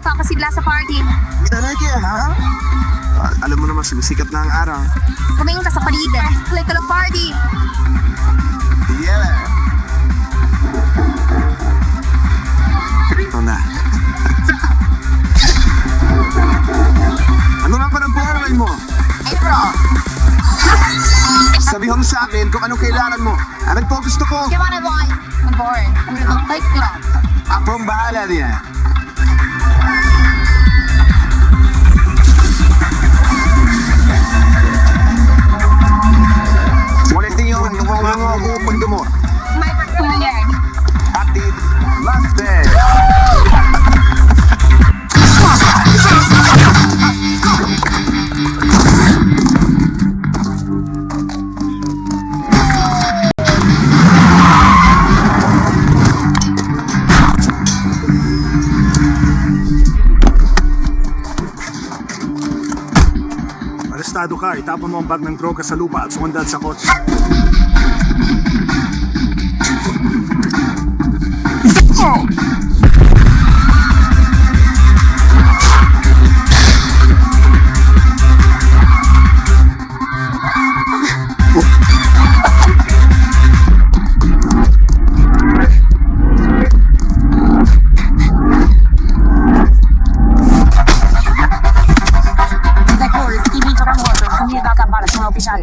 Papasidla sa party. Talaga, ha? Alam mo naman, sumisikat na ang araw. Kumayon ka sa paligid. Like ka lang party. Yeah. Ito na. Ano nga pa ng buhay mo? Ay, bro. Sabihan mo sa akin kung anong kailangan mo. Anong po gusto ko? Kaya na boy. I'm bored. I'm gonna go take club. Ako ang bahala niya. Ulitin yun, yung mga pundo mo. My birthday. Happy birthday! Arestado ka, itapon mo ang bag ng droga sa lupa at sumandal sa kotse. Para sa mga opisyal.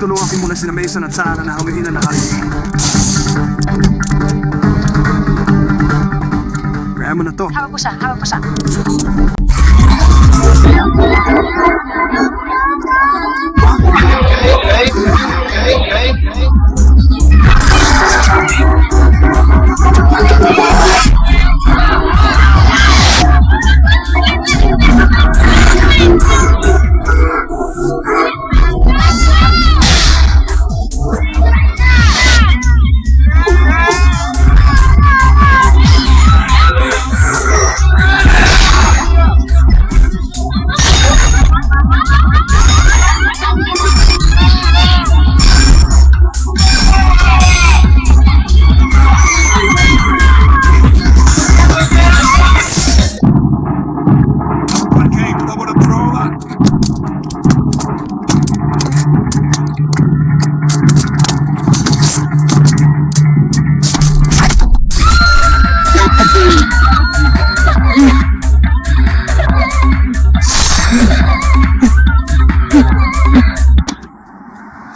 Tutulungan ko muna sina Mason at Sarah na humihin na lahat. Kaya mo na to. Hawak mo siya, hawak mo siya.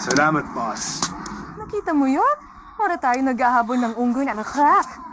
Salamat, boss. Nakita mo yun? Para tayo naghahabol ng unggoy na crack.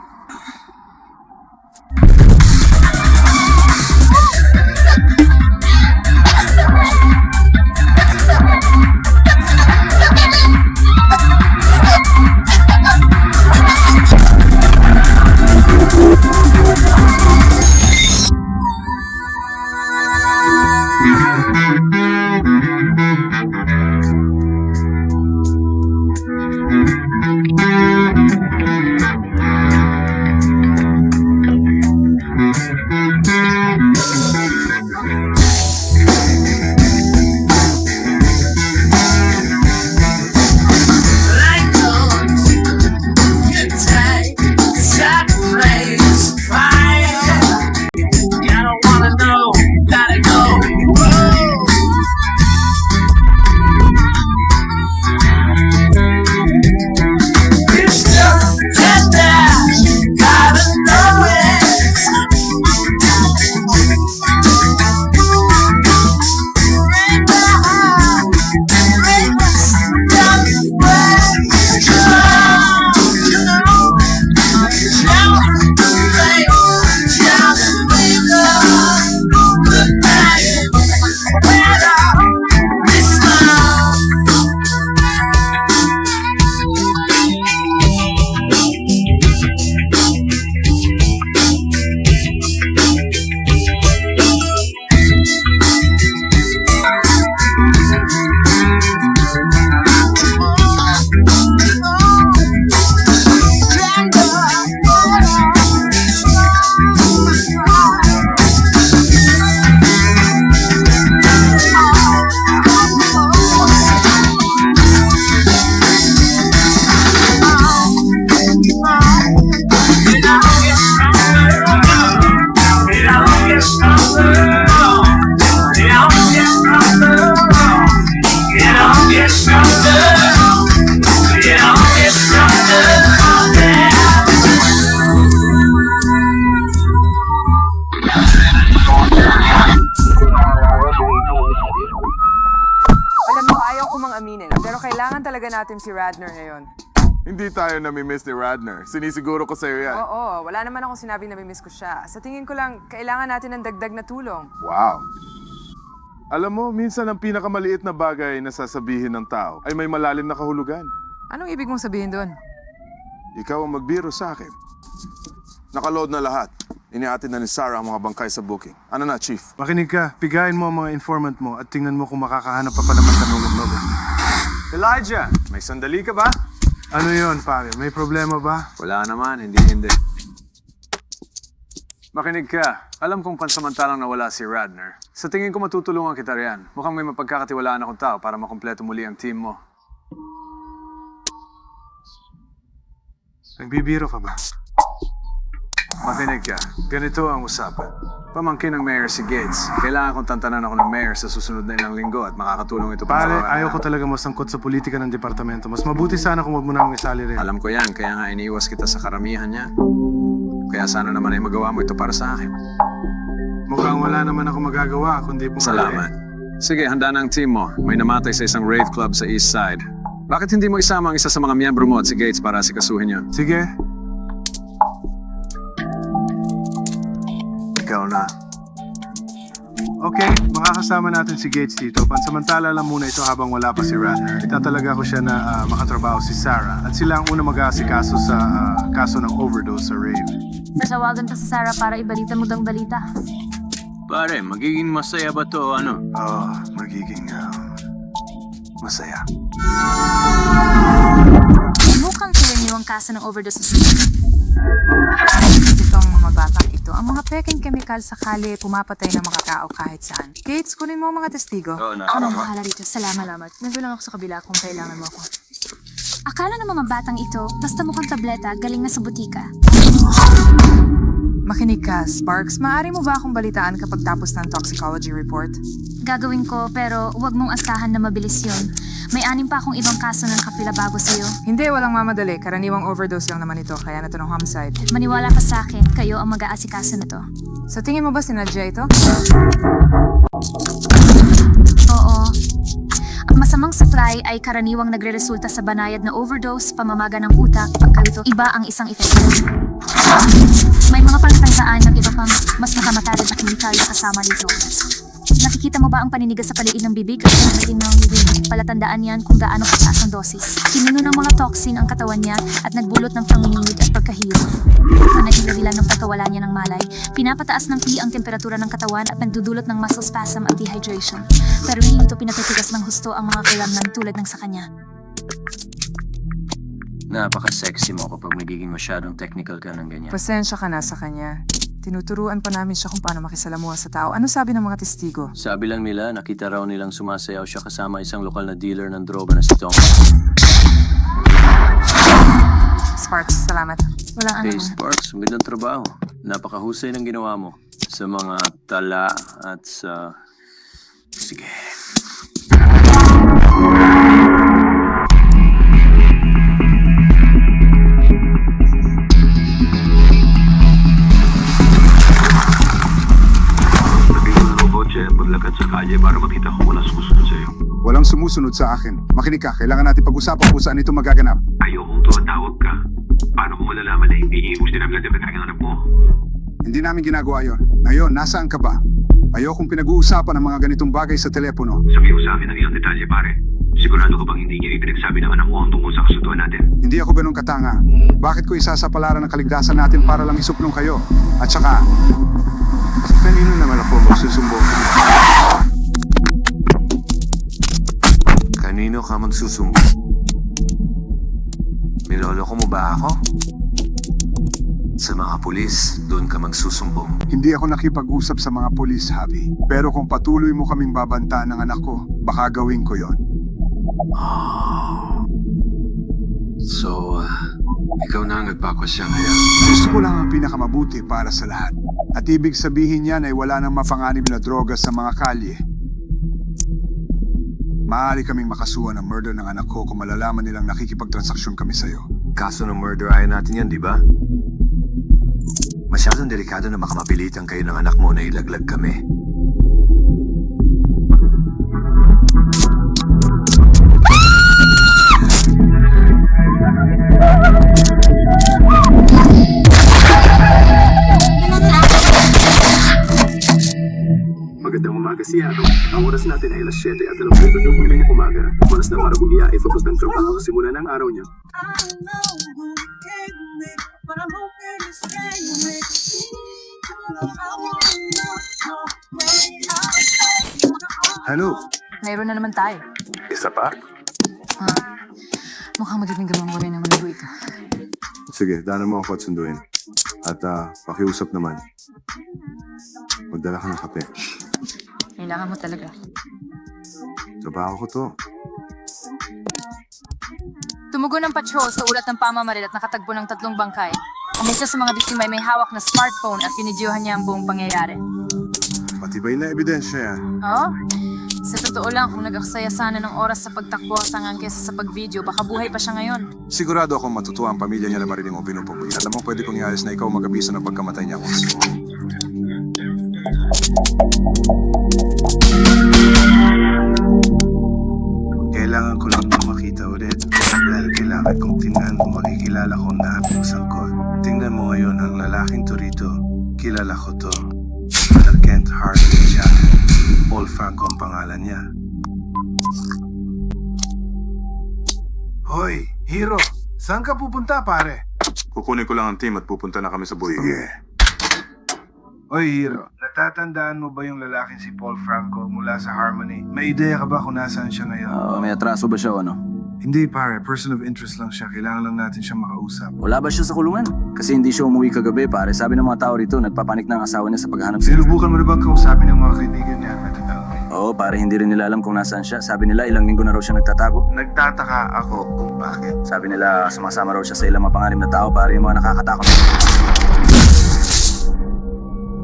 natin si Radner ngayon. Hindi tayo nami-miss ni Radner. Sinisiguro ko sa'yo yan. Oo, wala naman akong sinabing namimiss ko siya. Sa tingin ko lang, kailangan natin ng dagdag na tulong. Wow. Alam mo, minsan ang pinakamaliit na bagay na sasabihin ng tao ay may malalim na kahulugan. Anong ibig mong sabihin doon? Ikaw ang magbiro sa akin. Nakaload na lahat. Iniatid na ni Sarah ang mga bangkay sa booking. Ano na, Chief? Makinig ka, pigayin mo ang mga informant mo at tingnan mo kung makakahanap pa naman sa nulog-nulog. Elijah, may sandali ka ba? Ano yon, pare? May problema ba? Wala naman, hindi. Makinig ka. Alam kong pansamantalang nawala si Radner. Sa tingin ko matutulungan kita riyan. Mukhang may mapagkakatiwalaan akong tao para makumpleto muli ang team mo. Nagbibiro ka ba? Makinig ka. Ganito ang usapan. Pamangkin ng mayor si Gates. Kailangan kong tantanan ako ng mayor sa susunod na ilang linggo at makakatulong ito para... Pare, ayaw ko talaga masangkot sa politika ng departamento. Mas mabuti sana kung wag mo na akong isali rin. Alam ko yan, kaya nga iniiwas kita sa karamihan niya. Kaya sana naman ay magawa mo ito para sa akin. Mukhang wala naman ako magagawa kundi pumali. Salamat. Sige, handa na ang team mo. May namatay sa isang rave club sa East Side. Bakit hindi mo isama ang isa sa mga miyembro mo at si Gates para asikasuhin niya? Sige. Ikaw na. Okay, makakasama natin si Gates dito. Pansamantala lang muna ito habang wala pa si Radner. Itatalaga ko siya na makatrabaho si Sarah at sila ang una mag-aasikaso sa kaso ng overdose sa rave. Tawagan pa sa Sarah para ibalita mo dang balita. Pare, magiging masaya ba to o ano? Oo, magiging masaya. Mukhang karaniwang kaso ng overdose sa Itong mga batang ito, ang mga peking kemikal sa kalye pumapatay ng mga tao kahit saan. Gates, kunin mo ang mga testigo. Oo na. Ako nang bahala rito. Salamat. Nagulang ako sa kabila kung kailangan mo ako. Akala ng mga batang ito, basta mukhang tableta, galing na sa butika. Makinig ka, Sparks. Maaari mo ba akong balitaan kapag tapos ng toxicology report? Gagawin ko, pero huwag mong asahan na mabilis yun. May 6 pa akong ibang kaso ng kapila bago sa'yo. Hindi, walang mamadali. Karaniwang overdose lang naman ito, kaya na ito ng homicide. Maniwala ka sa akin, kayo ang mag-aasikaso na to. Sa tingin mo ba sinadya ito? Oo. Ang masamang supply ay karaniwang nagre-resulta sa banayad na overdose, pamamaga ng utak, pagkalito. Iba ang isang epekto. May mga palatandaan ng iba pang mas nakamatalag na kemikal na kasama dito. Nakikita mo ba ang paninigas sa paligid ng bibig at ng bibig? Palatandaan yan kung gaano kataas ang dosis. Pinuno ng mga toxin ang katawan niya at nagbulot ng panginginig at pagkahilo. Ang naging dahilan ng pagkawala niya ng malay, pinapataas ng ang temperatura ng katawan at nagdudulot ng muscle spasm at dehydration. Pero hindi ito pinatitigas ng husto ang mga kalamnan tulad ng sa kanya. Napaka-sexy mo kapag nagiging masyadong technical ka ng ganyan. Pasensya ka na sa kanya. Tinuturuan pa namin siya kung paano makisalamuha sa tao. Ano sabi ng mga testigo? Sabi lang nila, nakita raw nilang sumasayaw siya kasama isang lokal na dealer ng droga na si Tom. Sparks, salamat. Walang ano. Hey Sparks, magandang trabaho. Napakahusay ng ginawa mo sa mga tala at sa... Sige. Paglakad sa kalye para makita kung wala sumusunod sa'yo. Walang sumusunod sa akin. Makinig ka, kailangan natin pag-usapan kung saan ito magaganap. Ayokong tumatawag ka. Paano mo malalaman na hindi imus din ang ladabag ang anak mo? Hindi namin ginagawa yon. Ngayon, nasaan ka ba? Ayokong pinag-uusapan ang mga ganitong bagay sa telepono. Sabi mo sa akin ang iyong detalye, pare. Sigurado ka bang hindi niya ipinagsabi ng anak mo ang tungkol sa kasutuan natin? Hindi ako ganun katanga. Bakit ko isasapalaran ang kaligtasan natin para lang isuplong kayo? At saka, kanino naman ako magsusumbong? Kanino ka magsusumbong? Niloloko mo ba ako? Sa mga pulis, doon ka magsusumbong. Hindi ako nakipag-usap sa mga pulis, Javi. Pero kung patuloy mo kaming babantaan ng anak ko, baka gawin ko yon. So, ikaw na ang nagpapasya ngayon. Gusto ko lang ang pinakamabuti para sa lahat. At ibig sabihin yan ay wala nang mapanganib na droga sa mga kalye. Maaari kaming makasuhan ng murder ng anak ko kung malalaman nilang nakikipagtransaksyon kami sa'yo. Kaso ng murder ay natin yan, di ba? Masyadong delikado na makamapilitan kayo ng anak mo na ilaglag kami. umaga si Yaro. Ang oras natin ay alas 7:22 ng umaga. Oras na para bumiyahe focus ng trabaho sa simula ng araw niya. Hello? Mayroon na naman tayo. Isa pa? Mukhang magiging gamang rin ng linggo ito. Sige, daanan mo ako at sunduin. At pakiusap naman. Magdala ka ng kape. Kailangan mo talaga. Trabaho ko to. Tumugon ang patrol sa ulat ng pamamaril at nakatagpo ng 3 bangkay. Ang isa sa mga biktima ay may hawak na smartphone at pinidyohan niya ang buong pangyayari. Matibay na ebidensya yan. Oo? Sa totoo lang, kung nag-aksaya sana ng oras sa pagtakbo tangang kesa sa pag-video, baka buhay pa siya ngayon. Sigurado akong matutuwa ang pamilya niya na marinig ang pinupupuin. Alam mo, pwede kong ialis na ikaw mag-abiso ng pagkamatay niya. Kailangan ko lang itong makita ulit. Dahil kailangan kong tingnan kung makikilala ko na ang sangkot. Tingnan mo ngayon ang lalaking to rito. Kilala ko to. Kent Hartley siya. Paul Franco ang pangalan niya. Hoy, Hero! Saan ka pupunta, pare? Kukunin ko lang ang team at pupunta na kami sa bulto. Hoy, Hero. Natatandaan mo ba yung lalaking si Paul Franco mula sa Harmony? May ideya ka ba kung nasaan siya ngayon? May atraso ba siya o ano? Hindi, pare. Person of interest lang siya. Kailangan lang natin siya makausap. Wala ba siya sa kulungan? Kasi hindi siya umuwi kagabi, pare. Sabi ng mga tao rito, nagpapanik ng asawa niya sa paghahanap sa... Sinubukan mo na ba kausapin ng mga kaibigan niya? Oo, pare, hindi rin nila alam kung nasaan siya. Sabi nila, ilang linggo na raw siya nagtatago. Nagtataka ako kung bakit. Sabi nila, sumasama raw siya sa ilang mapanganib na tao, pare, yung mga nakakatakot.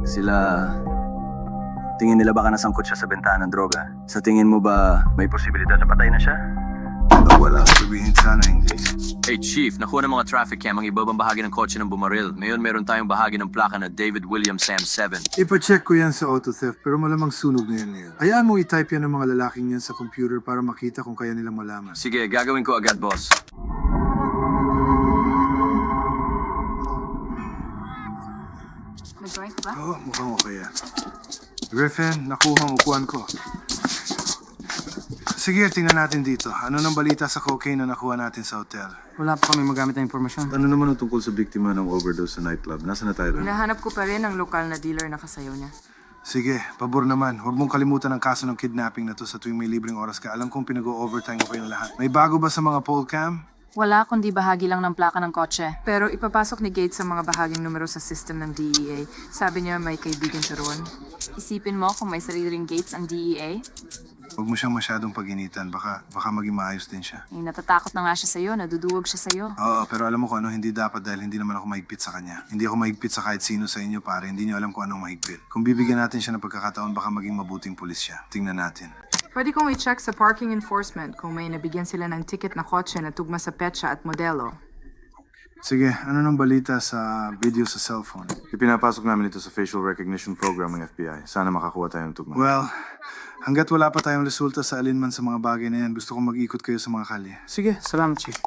Sila... Tingin nila baka nasangkot siya sa bentahan ng droga. Sa tingin mo ba may posibilidad na patay na siya? Wala. Sabihin sana hindi. Hey Chief, nakuha ng mga traffic cam ang ibabang bahagi ng kotse ng bumaril. Ngayon meron tayong bahagi ng plaka na David William Sam 7. Ipacheck ko yan sa auto theft pero malamang sunog na yan. Hayaan mo i-type yan ng mga lalaking yan sa computer para makita kung kaya nila malaman. Sige, gagawin ko agad, boss. Nag-join ka ba? Oo, mukhang okay yan. Griffin, nakuha ang upuan ko. Sige, tingnan natin dito. Ano nang balita sa cocaine na nakuha natin sa hotel? Wala pa kami magamit na impormasyon. Ano naman ang tungkol sa biktima ng overdose sa nightclub? Nasaan na tayo doon? Hinahanap ko pa rin ang lokal na dealer na kasayaw niya. Sige, pabor naman. Huwag mong kalimutan ang kaso ng kidnapping na to sa tuwing may libreng oras ka. Alam kong pinag-overtime ko yung lahat. May bago ba sa mga poll cam? Wala, kundi bahagi lang ng plaka ng kotse. Pero ipapasok ni Gates ang mga bahaging numero sa system ng DEA. Sabi niya may kaibigan siya roon. Isipin mo kung may sariling gates ang DEA. Huwag mo siyang masyadong pag-initan. Baka maging maayos din siya. Eh, natatakot na nga siya sa'yo, naduduwag siya sa'yo. Oo, pero alam mo kung ano, hindi dapat dahil hindi naman ako mahigpit sa kanya. Hindi ako mahigpit sa kahit sino sa inyo, pare. Hindi niyo alam kung anong mahigpit. Kung bibigyan natin siya ng pagkakataon, baka maging mabuting pulis siya. Tingnan natin. Pwede kong i-check sa parking enforcement kung may nabigyan sila ng ticket na kotse na tugma sa petsa at modelo. Sige, ano nang balita sa video sa cellphone? Ipinapasok namin ito sa facial recognition program ng FBI. Sana makakuha tayo ng tugma. Well, hanggat wala pa tayong resulta sa alinman sa mga bagay na yan, gusto kong mag-ikot kayo sa mga kalye. Sige, salamat, Chief.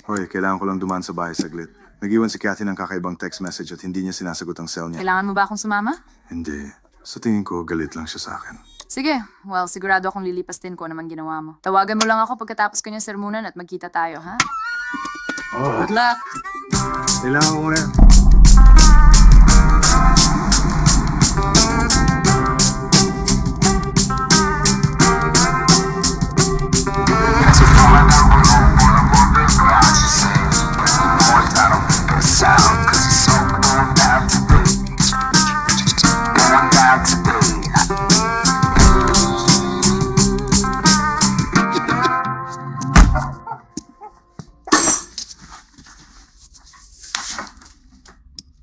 Hoy, kailangan ko lang dumaan sa bahay saglit. Nag-iwan si Cathy ng kakaibang text message at hindi niya sinasagot ang cell niya. Kailangan mo ba akong sumama? Hindi. Sa tingin ko, galit lang siya sa akin. Sige, well, sigurado akong lilipas din ko naman ginawa mo. Tawagan mo lang ako pagkatapos ko niyang sermonan at magkita tayo, ha? Oh, Good luck! kailangan ko rin.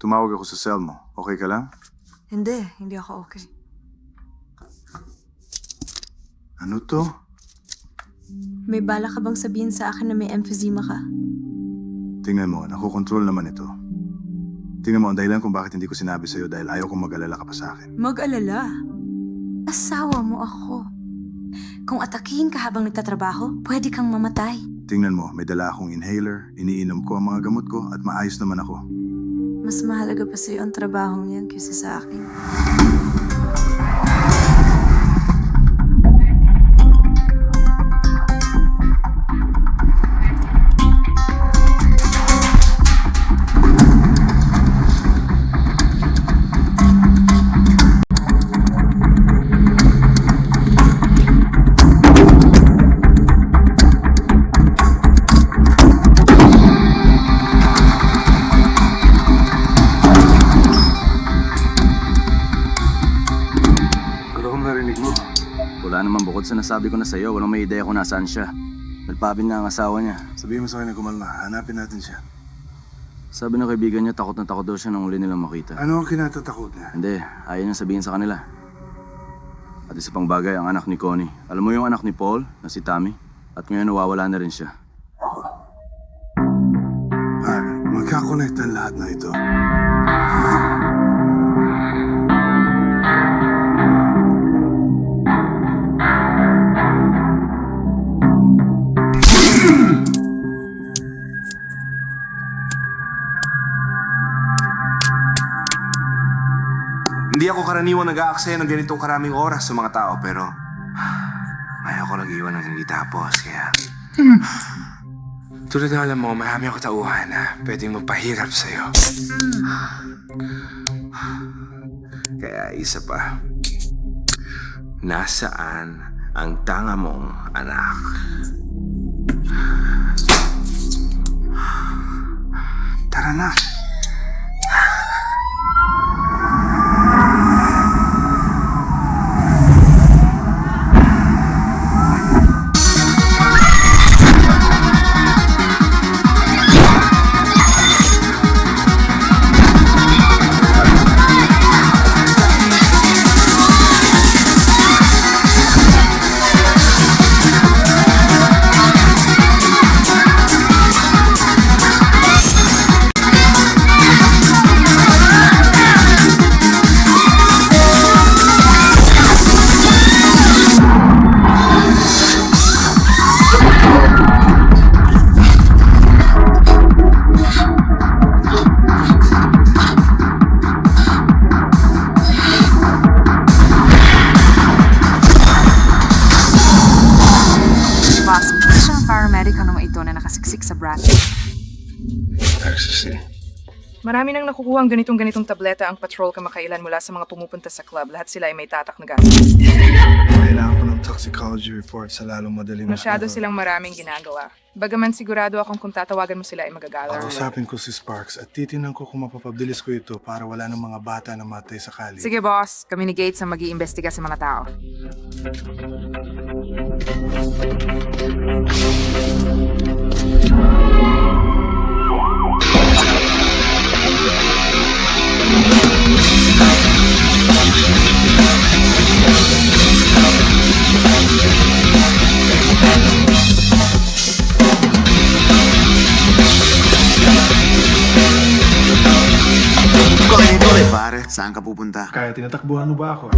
Tumawag ako sa cell mo. Okay ka lang? Hindi ako okay. Ano to? May bala ka bang sabihin sa akin na may emphysema ka? Tingnan mo, nakokontrol naman ito. Tingnan mo ang dahilan kung bakit hindi ko sinabi sa'yo dahil ayaw kong mag-alala ka pa sa akin. Mag-alala? Asawa mo ako. Kung atakihin ka habang nagtatrabaho, pwede kang mamatay. Tingnan mo, may dala akong inhaler, iniinom ko ang mga gamot ko at maayos naman ako. Mas mahalaga pa sa'yo ang trabaho niyan kaysa sa akin. Wala naman bukod sa nasabi ko na sa'yo, walang may ideya kung nasaan siya. Nagpabin na ang asawa niya. Sabihin mo sa akin na kumalma, hanapin natin siya. Sabi ng kaibigan niya, takot na takot daw siya nang uli nilang makita. Ano ang kinatatakot niya? Hindi, ayaw niyang sabihin sa kanila. At isa pang bagay, ang anak ni Connie. Alam mo yung anak ni Paul, na si Tommy? At ngayon nawawala na rin siya. Magkakonect ang lahat na ito. Hindi ako karaniwan nag-aaksaya ng ganitong karaming oras sa mga tao, pero ayaw ko nag-iwan ng hindi tapos, kaya... Tulad na alam mo, marami ako tauhan na pwedeng magpahirap sa'yo. Kaya isa pa, nasaan ang tanga mong anak? Tara na. Marami nang nakukuha ang ganitong tableta ang patrol kamakailan mula sa mga pumupunta sa club. Lahat sila ay may tatak na gastos. Kailangan ko ng toxicology report sa lalong madaling Masyado silang maraming ginagawa. Bagaman sigurado akong kung tatawagan mo sila ay magagalar. Kausapin ko si Sparks at titinan ko kung mapapabilis ko ito para wala ng mga bata na matay sa kali. Sige boss, kami ni Gates ang mag-iimbestiga sa mga tao. Pare, saan ka pupunta? Kaya tinatakbuhan mo ba ako?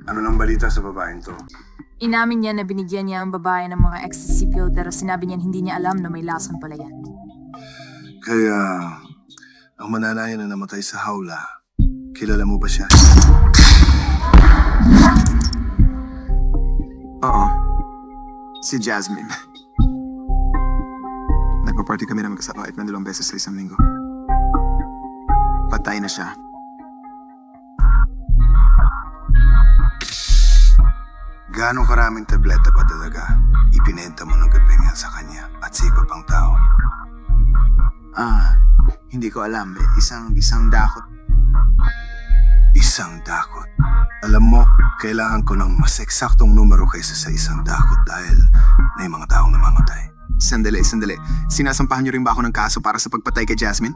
Ano nang balita sa babaeng to? Inamin niya na binigyan niya ang babae ng mga ecstasy pill pero sinabi niya hindi niya alam na may lason pala yan. Kaya, ang mananayan na namatay sa hawla, kilala mo ba siya? Oo. Si Jasmine. Nagpa-party kami na magkasama kahit man 2 beses sa isang linggo. Patay na siya. Gaano karaming tableta ba talaga ipinenta mo ng gabi niya sa kanya at sa iba pang tao? Hindi ko alam. Isang dakot. Isang dakot. Alam mo, kailangan ko ng mas eksaktong numero kaysa sa isang dakot dahil may mga taong namamatay. Sandali. Sinasampahan niyo rin ba ako ng kaso para sa pagpatay kay Jasmine?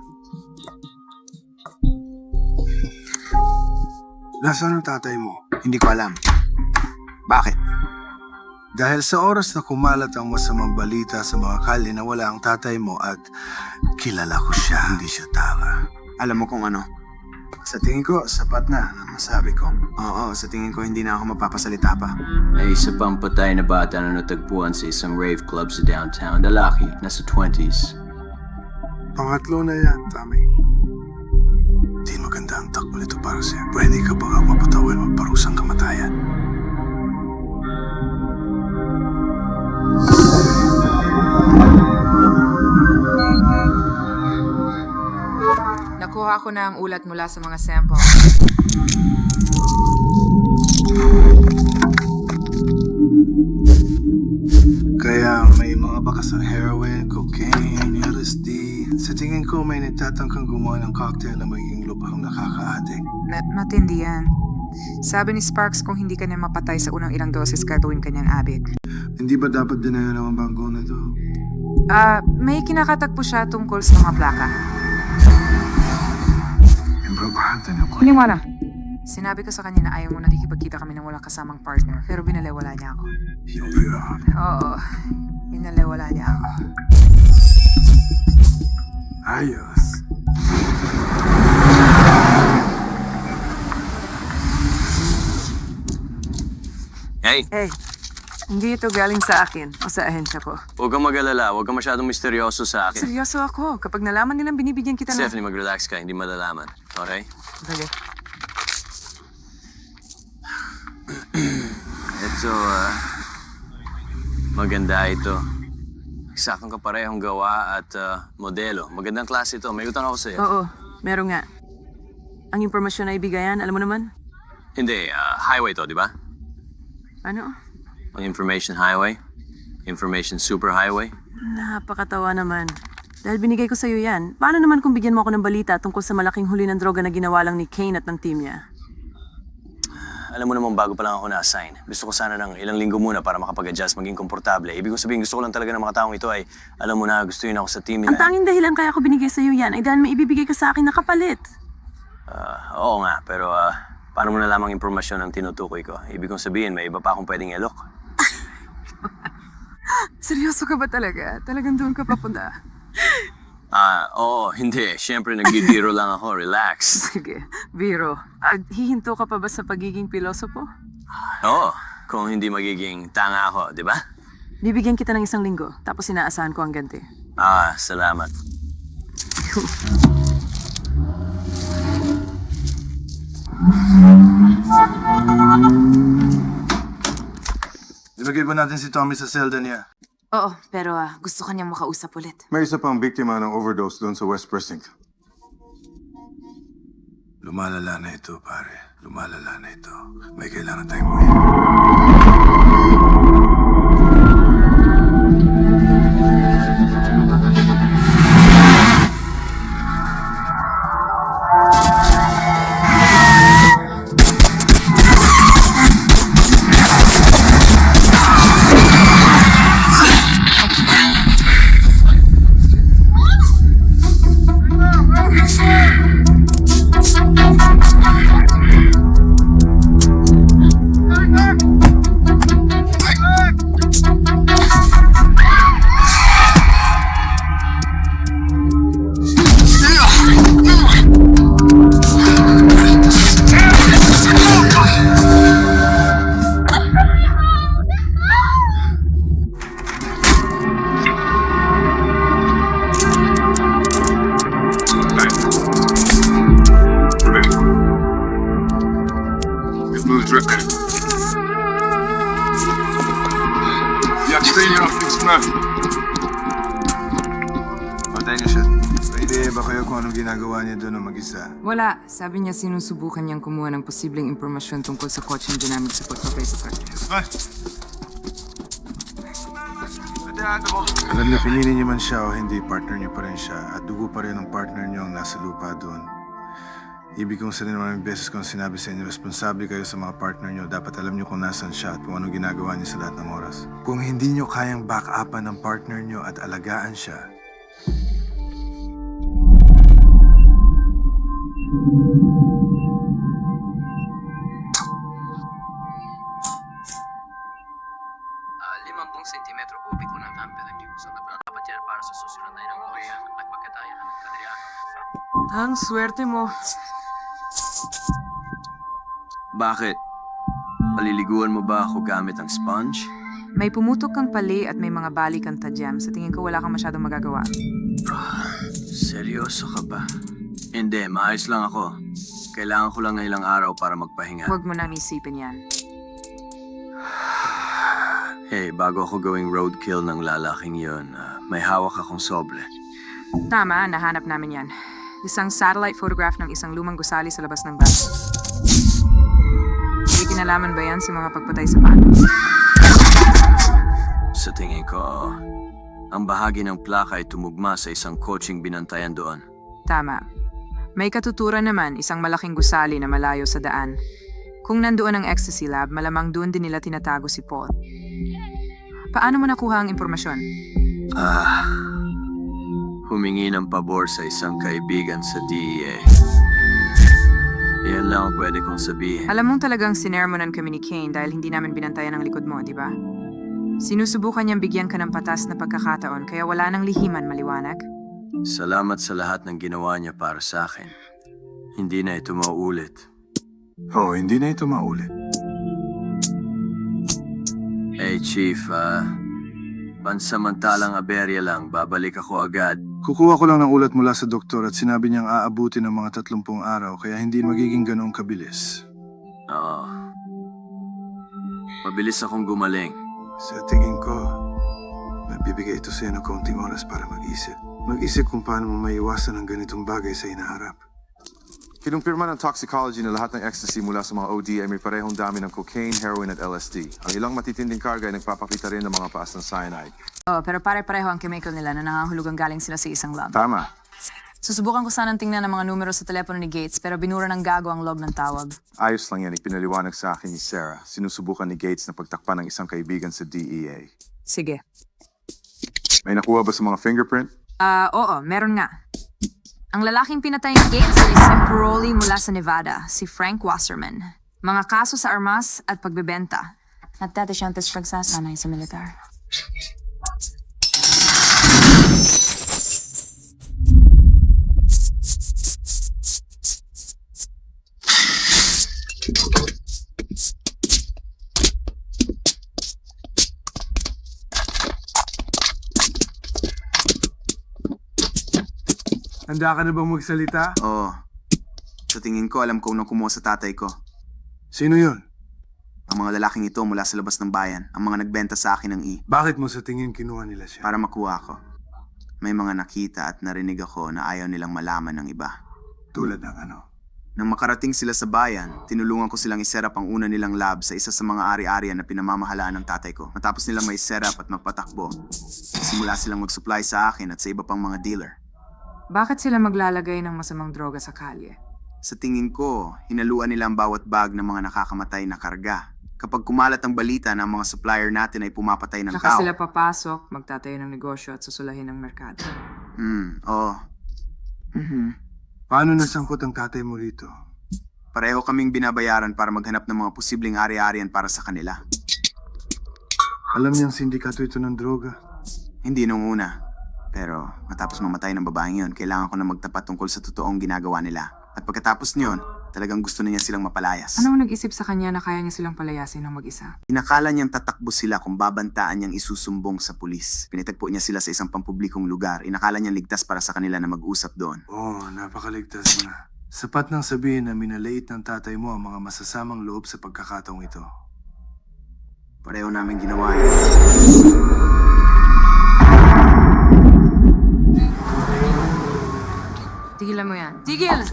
Nasaan ang tatay mo? Hindi ko alam. Bakit? Dahil sa oras na kumalat ang masamang balita sa mga kalye na wala ang tatay mo at kilala ko siya, hindi siya tanga. Alam mo kung ano? Sa tingin ko, sapat na ang masabi ko. Oo, sa tingin ko hindi na ako mapapasalita pa. May isa pang patay na bata na natagpuan sa isang rave club sa downtown. Lalaki, nasa 20s. Pangatlo na yan, Tommy. Di maganda ang takbo nito para sa'yo. Pwede ka baka mapatawin magparusang kamatayan. Nakuha ko na ang ulat mula sa mga sample. Kaya may mga bakas ng heroin, cocaine, LSD. Sa tingin ko may nagtatangkang gumawa ng cocktail na magiging lupang nakaka-addict. Matindi yan. Sabi ni Sparks kung hindi kanya mapatay sa unang ilang dosis gagawin kanyang abig. Hindi ba dapat din na ang bangko na to? May kinakatagpo siya tungkol sa mga plaka. Improbante na ko. Hiniwala. Sinabi ko sa kanya na ayaw mo nakikipagkita kami ng walang kasamang partner, pero binalewala niya ako. Yung yun. Oo, binalewala niya ako. Ayos. Hey, Hey, hindi ito galing sa akin o sa ahensya ko. huwag kang mag-alala. Huwag kang masyadong misteryoso sa akin. Seryoso ako. Kapag nalaman nilang binibigyan kita ng... Stephanie, mag-relax ka. Hindi malalaman. Okay? Sige. Ito, maganda ito. Eksaktong kaparehong gawa at modelo. Magandang klase ito. May utang ako sa'yo. Oo, meron nga. Ang impormasyon na ibigayan, alam mo naman? Hindi, highway to, di ba? Ano? Ang information highway. Information superhighway. Napakatawa naman. Dahil binigay ko sa'yo yan, paano naman kung bigyan mo ako ng balita tungkol sa malaking huli ng droga na ginawa lang ni Kane at ng team niya? Alam mo naman, bago pa lang ako na-assign. Gusto ko sana ng ilang linggo muna para makapag-adjust, maging komportable. Ibig kong sabihin, gusto ko lang talaga ng mga taong ito ay, alam mo na, gusto yun ako sa team nila. Ang tanging dahilan kaya ako binigay sa'yo yan ay dahil may ibibigay ka sa akin na kapalit. Oo nga, pero paano mo na lamang impormasyon ang tinutukoy ko? Ibig kong sabihin, may iba pa akong pwedeng ilok. Seryoso ka ba talaga? Talagang doon ka papunta? Oo, hindi. Siyempre, nagbibiro lang ako. Relax. Sige, biro. Hihinto ka pa ba sa pagiging pilosopo? Oo, kung hindi magiging tanga ako, di ba? Bibigyan kita ng 1 linggo, tapos inaasahan ko ang ganti. Salamat. Ilagay ba natin si Tommy sa selda niya? Oo, pero gusto kanyang makausap ulit. May isa pang biktima ng overdose doon sa West Precinct. Lumalala na ito, pare. Lumalala na ito. May kailangan tayong gawin. Patay niyo siya. May ideya ba kayo kung anong ginagawa niya doon ng mag-isa? Wala. Sabi niya sinusubukan niyang kumuha ng posibleng impormasyon tungkol sa kotseng ginamit sa pagpapay sa kanya. Alam niyo, pinili niyo man siya o hindi, partner niyo pa rin siya. At dugo pa rin ang partner niyo ang nasa lupa doon. Ibig kong sabihin maraming beses kong sinabi sa inyo, responsable kayo sa mga partner niyo. Dapat alam niyo kung nasan siya at kung anong ginagawa niya sa lahat ng oras. Kung hindi niyo kayang back-upan ng partner niyo at alagaan siya, Sentimetro kubiko ng tampelan niyo. So, dapat yan para sa susunod na inang buhay at pagkataya ng kadriyan. Ang swerte mo. Bakit? Paliliguan mo ba ako gamit ang sponge? May pumutok kang pali at may mga bali kang tadyam. Sa tingin ko wala kang masyadong magagawa. Seryoso ka ba? Hindi, maayos lang ako. Kailangan ko lang ng ilang araw para magpahinga. Huwag mo nang isipin yan. Hey, bago ako gawing roadkill ng lalaking yon, may hawak akong sobre. Tama, nahanap namin yan. Isang satellite photograph ng isang lumang gusali sa labas ng van. May kinalaman ba yan sa mga pagpatay sa van? Sa tingin ko, ang bahagi ng plaka ay tumugma sa isang coaching binantayan doon. Tama. May katuturan naman isang malaking gusali na malayo sa daan. Kung nandoon ang ecstasy lab, malamang doon din nila tinatago si Paul. Paano mo nakuha ang impormasyon? Humingi ng pabor sa isang kaibigan sa DEA. Yan lang ang pwede kong sabihin. Alam mong talagang sinermonan kami ni Kane dahil hindi namin binantayan ang likod mo, di ba? Sinusubukan niyang bigyan ka ng patas na pagkakataon kaya wala nang lihiman, maliwanag? Salamat sa lahat ng ginawa niya para sa akin. Hindi na ito mauulit. Oo, hindi na ito maulit. Hey, Chief, pansamantalang aberya lang. Babalik ako agad. Kukuha ko lang ng ulat mula sa doktor at sinabi niyang aabuti ng mga 30 araw kaya hindi magiging ganoong kabilis. Oo. Mabilis akong gumaling. Sa tingin ko, nabibigay ito sa'yo ng kaunting oras para mag-isip. Mag-isip kung paano mo maiwasan ang ganitong bagay sa hinaharap. Kinumpirma ng toxicology na lahat ng ecstasy mula sa mga OD ay may parehong dami ng cocaine, heroin at LSD. Ang ilang matitinding karga ay nagpapakita rin ng mga paas ng cyanide. Oh, pero pare-pareho ang chemical nila na nangangahulugang galing sila sa isang lab. Tama. Susubukan ko sanang tingnan ang mga numero sa telepono ni Gates pero binura ng gago ang log ng tawag. Ayos lang yan, ipinaliwanag sa akin ni Sarah. Sinusubukan ni Gates na pagtakpan ng isang kaibigan sa DEA. Sige. May nakuha ba sa mga fingerprint? Oo, meron nga. Ang lalaking pinatay ni Gates ay isang parolee mula sa Nevada, si Frank Wasserman. Mga kaso sa armas at pagbebenta. At dati siyang pagsasanay sa militar. Handa ka na bang magsalita? Oo. Sa tingin ko, alam ko nung kumuha sa tatay ko. Sino yun? Ang mga lalaking ito mula sa labas ng bayan, ang mga nagbenta sa akin ng Bakit mo sa tingin kinuha nila siya? para makuha ko. May mga nakita at narinig ako na ayaw nilang malaman ng iba. Tulad ng ano? Nang makarating sila sa bayan, tinulungan ko silang iserap ang una nilang lab sa isa sa mga ari-arian na pinamamahalaan ng tatay ko. Matapos nilang may serap at magpatakbo, simula silang mag-supply sa akin at sa iba pang mga dealer. Bakit sila maglalagay ng masamang droga sa kalye? Sa tingin ko, hinaluan nila ang bawat bag ng mga nakakamatay na karga. Kapag kumalat ang balita na ang mga supplier natin ay pumapatay ng Saka tao. sila papasok, magtatayo ng negosyo at susulahin ng merkado. Oo. Paano nasangkot ang tatay mo rito? Pareho kaming binabayaran para maghanap ng mga posibleng ari-arian para sa kanila. Alam niyang sindikato ito ng droga. Hindi nung una. Pero matapos mamatay ng babaeng yun, kailangan ko na magtapat tungkol sa totoong ginagawa nila. At pagkatapos niyon, talagang gusto na niya silang mapalayas. Anong nag-isip sa kanya na kaya niya silang palayasin ng mag-isa? Inakala niyang tatakbo sila kung babantaan niyang isusumbong sa pulis. Pinitagpo niya sila sa isang pampublikong lugar. Inakala niyang ligtas para sa kanila na mag-usap doon. Napakaligtas mo na. Sapat nang sabihin na minaliit ng tatay mo ang mga masasamang loob sa pagkakataong ito. Pareho namin ginawa yun. Tigilan mo yan. Tigil!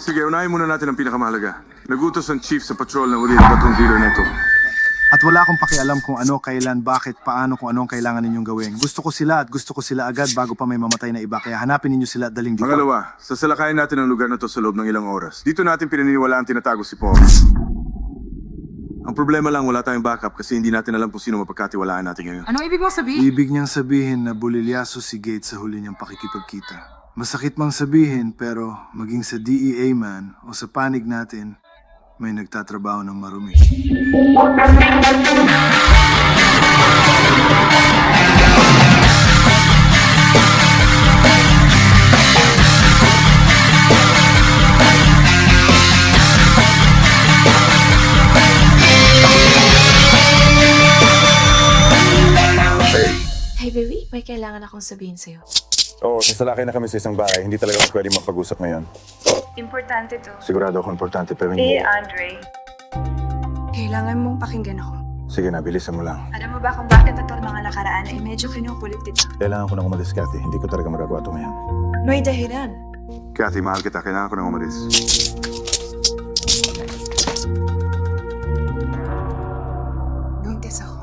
Sige, unahin muna natin ang pinakamahalaga. Nagutos ang chief sa patrol na uli ang 3 dealer nito. At wala akong pakialam kung ano, kailan, bakit, paano, kung anong kailangan ninyong gawin. Gusto ko sila at gusto ko sila agad bago pa may mamatay na iba. Kaya hanapin ninyo sila at daling dito. Pangalawa, sasalakayin natin ang lugar na to sa loob ng ilang oras. Dito natin pinaniniwalaan tinatago si Paul. Ang problema lang, wala tayong backup kasi hindi natin alam kung sino mapagkatiwalaan natin ngayon. Anong ibig mong sabihin? Ibig niyang sabihin na bulilyaso si Gates sa huli niyang pakikipagkita. Masakit mang sabihin pero maging sa DEA man o sa panig natin, may nagtatrabaho ng marumi. May kailangan akong sabihin sa'yo. Oo, sasalakay na kami sa isang bahay. Hindi talaga mas pwede magpag-usap ngayon. Importante to. Sigurado ako importante pero hindi. Andre. Kailangan mong pakinggan ako. Sige na, bilisan mo lang. Alam mo ba kung bakit ito mga nakaraan ay medyo kinukulit dito? Kailangan ko na umalis, Kathy. Hindi ko talaga magagawa ito ngayon. May dahilan. Kathy, mahal kita. Kailangan ko nang umalis. Buntis ako.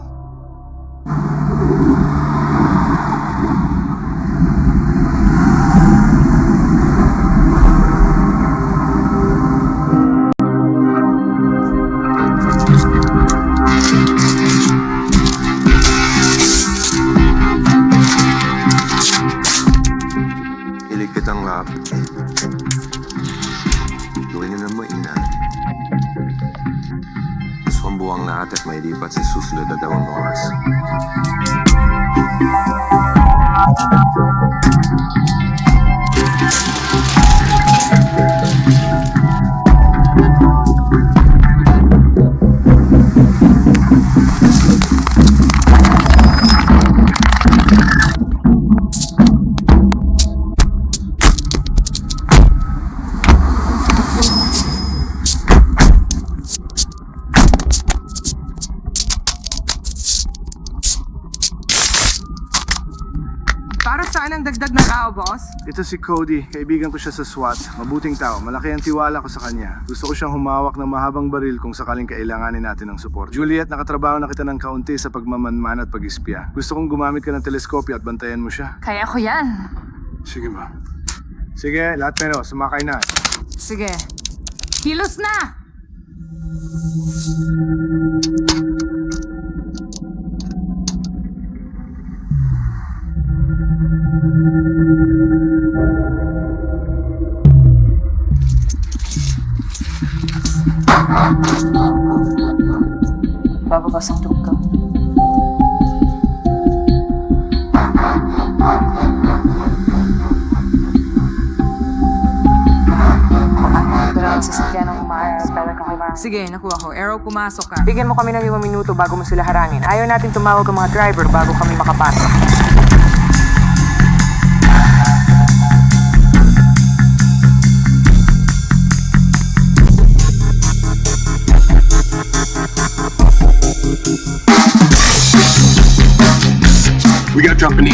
Iligpit ang lab. Gawin niyo ng mainam. Gusto kong buwang lahat at may lipat sa susunod na 2 oras. Para saan ang dagdag na tao, boss? Ito si Cody. Kaibigan ko siya sa SWAT. Mabuting tao. Malaki ang tiwala ko sa kanya. Gusto ko siyang humawak ng mahabang baril kung sakaling kailanganin natin ng support. Juliet, nakatrabaho na kita ng kaunti sa pagmamanman at pag-ispya. Gusto kong gumamit ka ng teleskopyo at bantayan mo siya. Kaya ko yan. Sige ba? Sige, lahat pero, sumakay na. Sige. Kilos na! Bababas ang tugtog. Sige, nakuha ko. Arrow, pumasok ka. Bigyan mo kami ng 5 minuto bago mo sila harangin. Ayaw natin tumawag ang mga driver bago kami makapasok. We got company.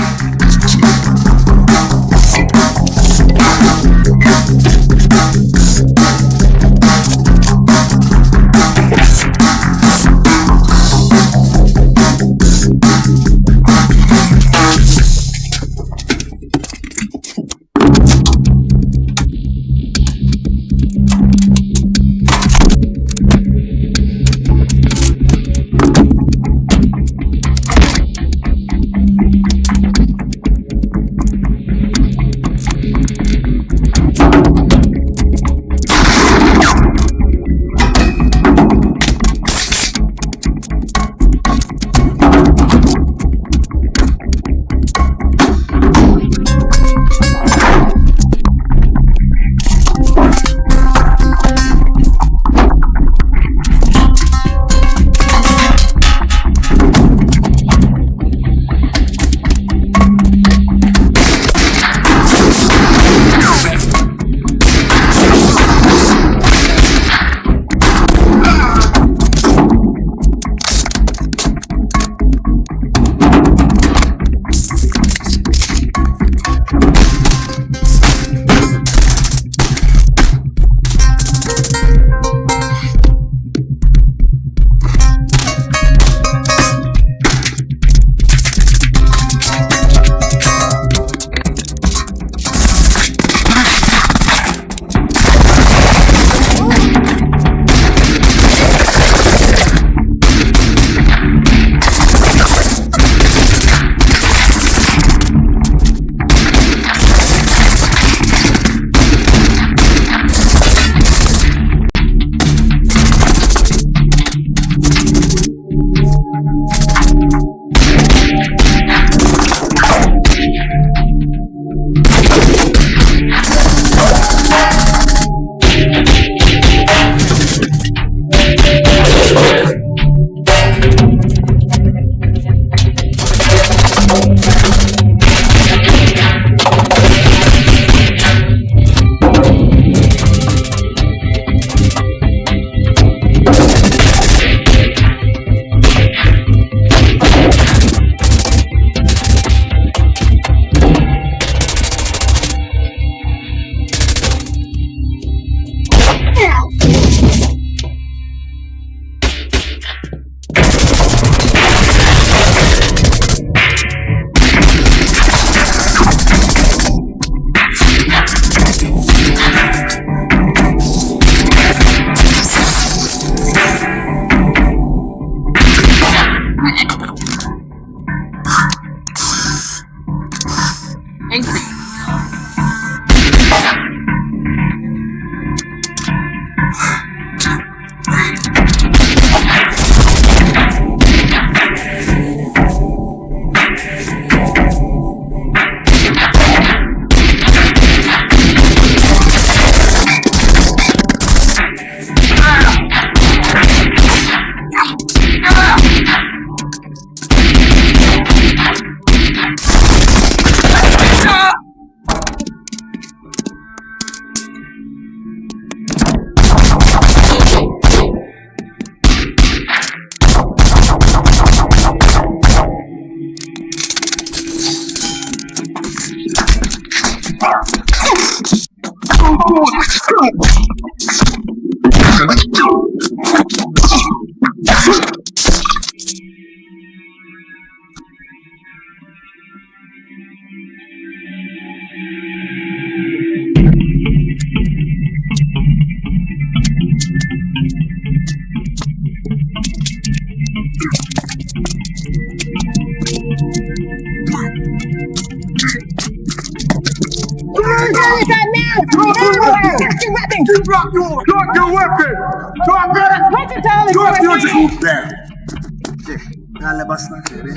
Nalabas na, Kere.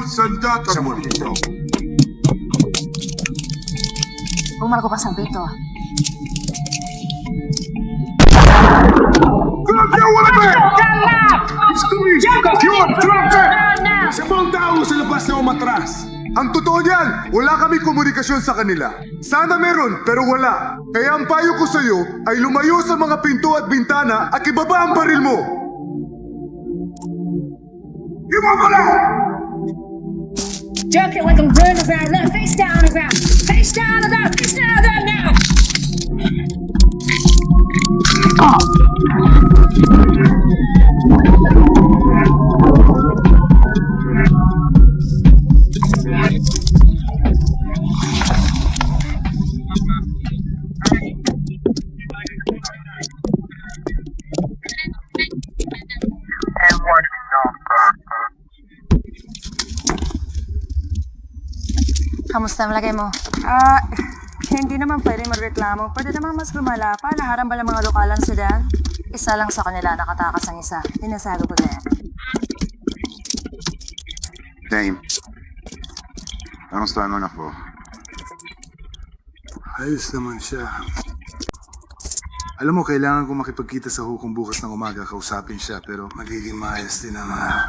Sandata mo dito. Umarko pa sa beto. Sabang tao sa labas na umatras. Ang totoo niyan, wala kami komunikasyon sa kanila. Sana meron, pero wala. Kaya ang payo ko sa'yo ay lumayo sa mga pinto at bintana at ibaba ang baril mo. Ibaba na! Jump it like I'm doing the ground. Look, face down on the ground. Face down on the ground. Face down on the ground now. Kamusta ang lagay mo? Hindi naman pwede magreklamo. Pwede naman mas lumala pa. Laharan ba ng mga lokalan si Dan? Isa lang sa kanila nakatakas ang isa. Dinasago ko din. Dame. Kamusta naman ako? Ayos naman siya. Alam mo, kailangan ko makipagkita sa hukom bukas ng umaga. Kausapin siya, pero magiging maayos din naman.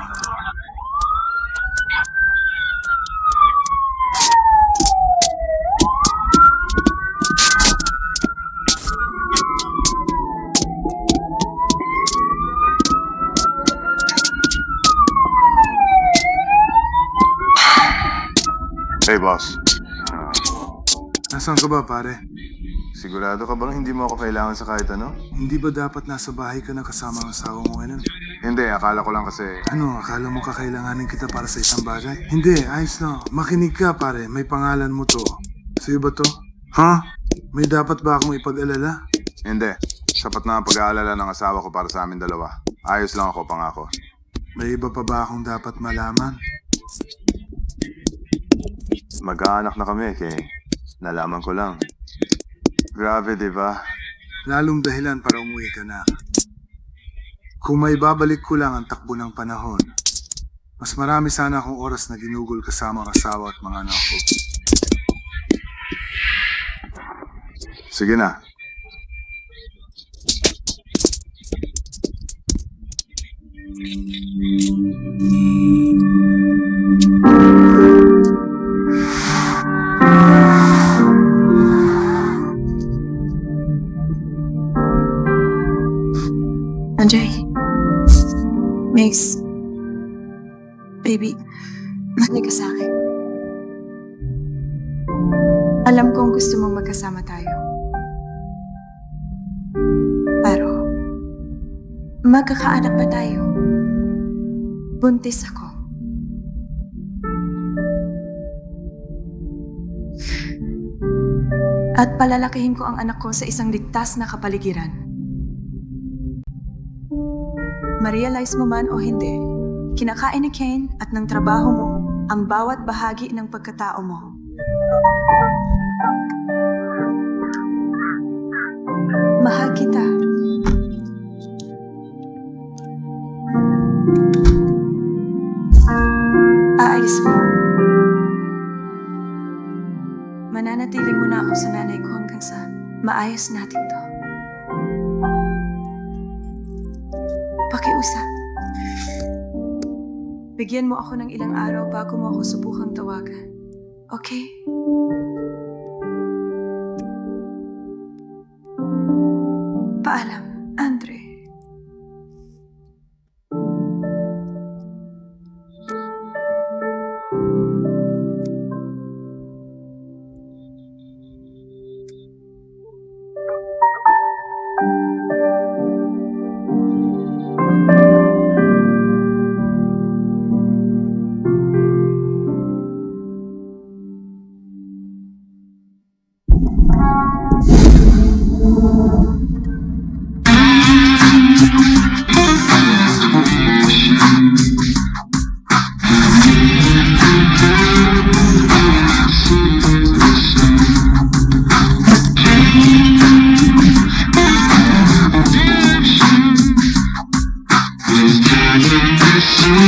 Hey, boss. Nasaan ka ba, pare? Sigurado ka bang hindi mo ako kailangan sa kahit ano? Hindi ba dapat nasa bahay ka na kasama ang asawa mo ngayon? Hindi, akala ko lang kasi... Ano, akala mo kakailanganin kita para sa isang bagay? Hindi, ayos na. Makinig ka, pare. May pangalan mo to. Sa'yo ba to? Ha? May dapat ba akong ipag-alala? Hindi. Sapat na ang pag-aalala ng asawa ko para sa amin dalawa. Ayos lang ako, pangako. May iba pa ba akong dapat malaman? Mag-aanak na kami, kay nalaman ko lang. Grabe, di ba? Lalong dahilan para umuwi ka na. Kung may babalik ko lang ang takbo ng panahon, mas marami sana akong oras na ginugol kasama ang asawa at mga anak ko. Sige na. Anjay. Mace. Baby. Makinig ka sa akin. Alam kong gusto mong magkasama tayo. Pero, magkakaanak ba tayo? Buntis ako. At palalakihin ko ang anak ko sa isang ligtas na kapaligiran. Ma-realize mo man o hindi, kinakain ni Kane at ng trabaho mo ang bawat bahagi ng pagkatao mo. Mahal kita. Aalis mo. Mananatiling muna ako sa nanay ko hanggang sa maayos natin to. Pakiusap. Bigyan mo ako ng ilang araw bago mo ako subukang tawagan. Okay? Paalam, Andre. Ibagsak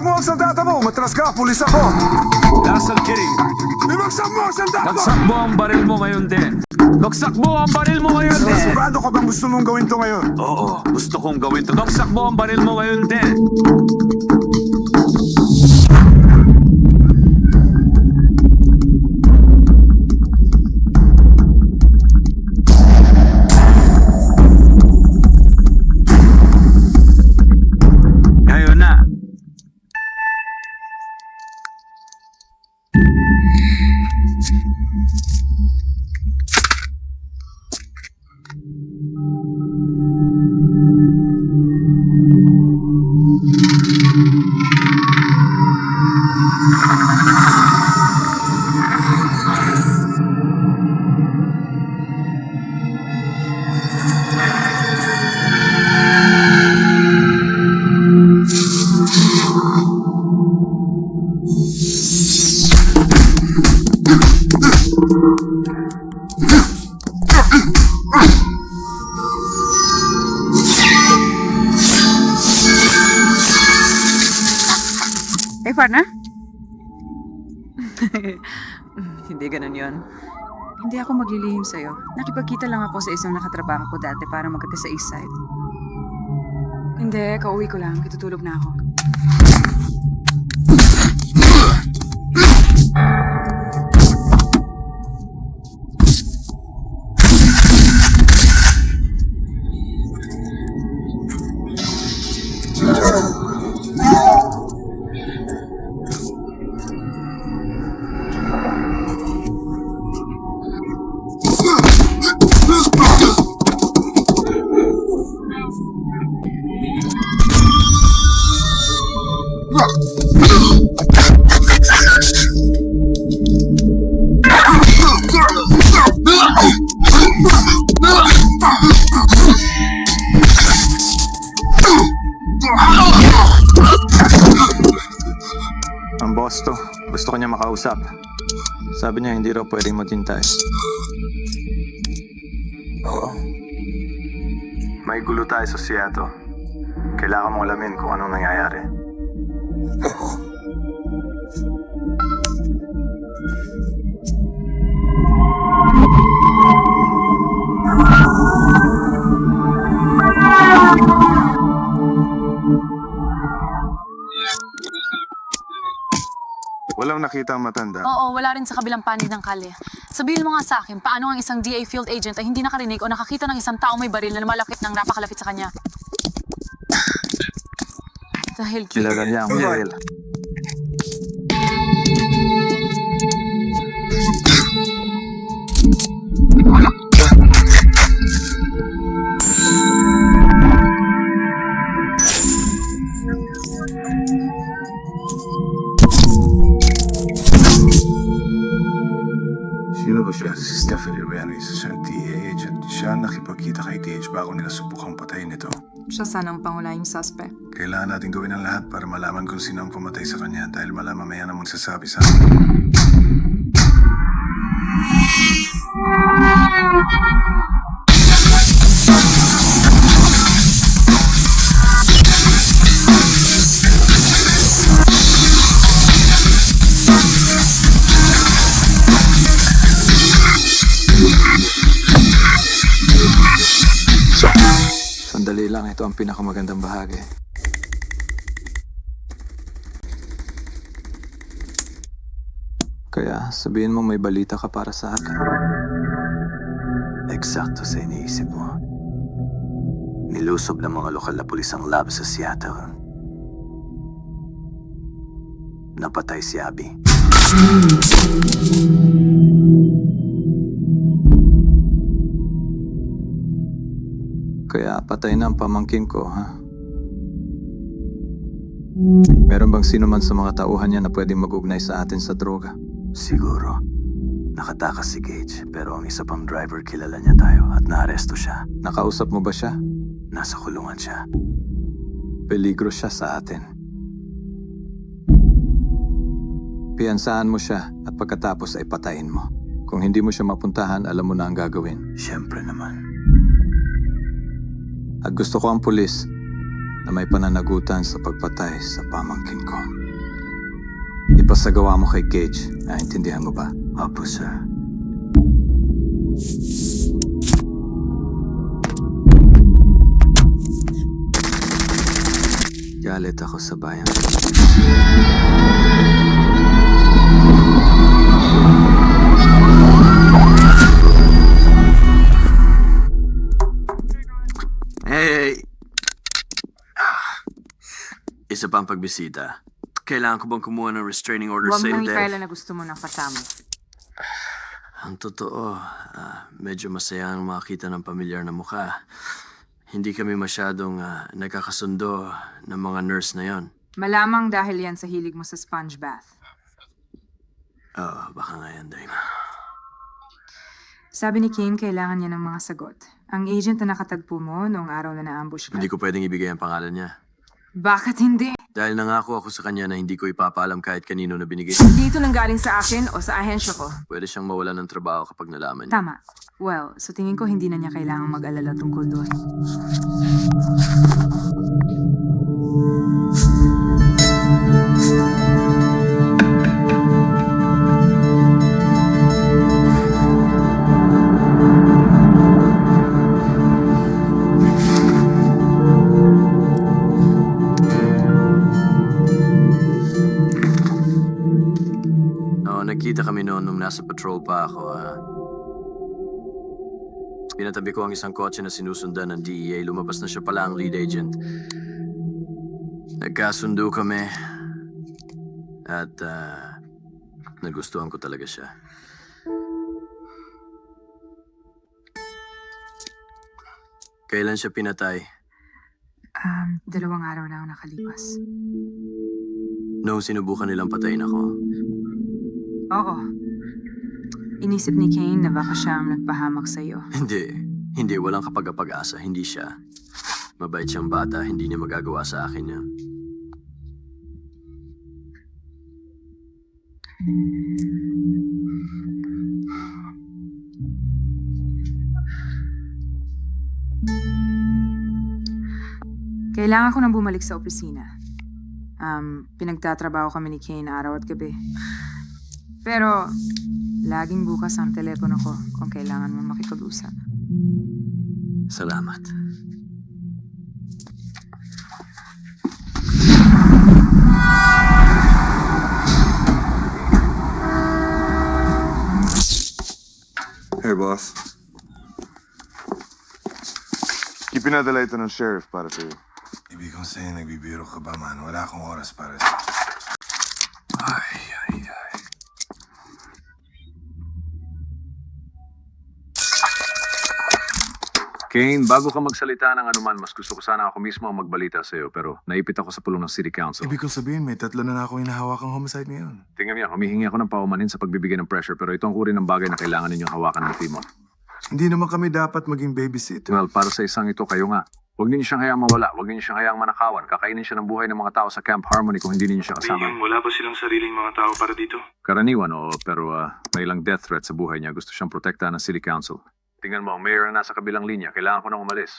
mo ang sandata mo! Matras ka! Pulis ako! Nasal kidding. Ibagsak mo ang sandata! Bagsak mo ang baril mo ngayon din. Bagsak mo ang baril mo ngayon din. Sigurado ka bang gusto mong gawin to ngayon? Oo, gusto kong gawin to. Bagsak mo ang baril mo ngayon din. Ngayon na. Hey, partner? Hindi ganun yon. Hindi ako maglilihim sa'yo. Nakipagkita lang ako sa isang nakatrabaho ko dati para magkaka sa East Side. Hindi, kauwi ko lang. Kitutulog na ako. Ang boss to, gusto ko niya makausap. Sabi niya hindi raw pwedeng maghintay. Oo. May gulo tayo sa Seattle. Kailangan mong alamin kung anong nangyayari. Walang nakita ang matanda. Oo, wala rin sa kabilang panig ng kalye. Sabihin mo nga sa akin, paano ang isang DA field agent ay hindi nakarinig o nakakita ng isang taong may baril na lumalapit ng napakalapit sa kanya? Dahil Kilala niya ang baril. Sino ba siya? Si Stephanie Renis, isang DA agent. Siya nakipagkita kay TH bago nila subukang patayin ito. Siya sana ang pangunahing suspect. Kailangan natin gawin ang lahat para malaman kung sino ang pumatay sa kanya dahil malamang mamaya na magsasabi sa akin. Sandali lang, ito ang pinakamagandang bahagi. Kaya sabihin mo may balita ka para sa akin. Eksakto sa iniisip mo. Nilusob ng mga lokal na pulis ang lab sa Seattle. Napatay si Abby. Kaya patay na ang pamangkin ko, ha? Meron bang sino man sa mga tauhan niya na pwedeng mag-ugnay sa atin sa droga? Siguro. Nakatakas si Gage, pero ang isa pang driver kilala niya tayo at naaresto siya. Nakausap mo ba siya? Nasa kulungan siya. Peligro siya sa atin. Piyansaan mo siya at pagkatapos ay patayin mo. Kung hindi mo siya mapuntahan, alam mo na ang gagawin. Siyempre naman. At gusto ko ang pulis na may pananagutan sa pagpatay sa pamangkin ko. Ipasagawa mo kay Gage. Naintindihan mo ba? Opo, sir. Galit ako sa bayan. Hey! Isa pang pagbisita. Kailangan ko bang kumuha ng restraining order Huwag sa mong Def? ipaila na gusto mo ng kasama. Ang totoo, medyo masaya ang makita ng pamilyar na mukha. Hindi kami masyadong nagkakasundo ng mga nurse na yon. Malamang dahil yan sa hilig mo sa sponge bath. Oo, baka nga yan, Dave. Sabi ni Kane, kailangan niya ng mga sagot. Ang agent na nakatagpo mo noong araw na na-ambush ka. Hindi ko pwedeng ibigay ang pangalan niya. Bakit hindi? Dahil nangako ako sa kanya na hindi ko ipapaalam kahit kanino na binigay. Dito nang galing sa akin o sa ahensya ko? Pwede siyang mawalan ng trabaho kapag nalaman niya. Tama. Well, sa tingin ko hindi na niya kailangang mag-alala tungkol doon. Oo, nagkita kami noon nung nasa patrol pa ako. Pinatabi ko ang isang kotse na sinusundan ng DEA. Lumabas na siya pala ang lead agent. Nagkasundo kami. At nagustuhan ko talaga siya. Kailan siya pinatay? 2 araw na ako nakalipas. Noong sinubukan nilang patayin ako. Oo. Inisip ni Kane na baka siya ang nagpahamak sa'yo. Hindi. Walang kapag-asa. Hindi siya. Mabait siyang bata. Hindi niya magagawa sa akin yan. Kailangan ko nang bumalik sa opisina. Pinagtatrabaho kami ni Kane araw at gabi. Pero, laging bukas ang telepono ko kung kailangan mo makipag-usap. Salamat. Hey, boss. Ipinadala ito ng sheriff para sa'yo. Ibig kong sa'yo, nagbibiro ka ba, man? Wala akong oras para sa... Ay. Kane, bago ka magsalita ng anuman, mas gusto ko sana ako mismo ang magbalita sa'yo, pero naipit ako sa pulong ng City Council. Ibig kong sabihin, may 3 na ako hinahawakang homicide ngayon. Tingnan niya, humihingi ako ng paumanhin sa pagbibigay ng pressure, pero ito ang uri ng bagay na kailangan ninyong hawakan ng team mo. Hindi naman kami dapat maging babysitter. Well, para sa isang ito, kayo nga. Huwag ninyo siyang hayang mawala, huwag ninyo siyang hayang manakawan. Kakainin siya ng buhay ng mga tao sa Camp Harmony kung hindi ninyo siya kasama. Wala ba silang sariling mga tao para dito? Karaniwan, oo, pero may ilang death threat sa buhay niya. Gusto siyang protektahan ng City Council. Tingnan mo, ang mayor na nasa kabilang linya. Kailangan ko nang umalis.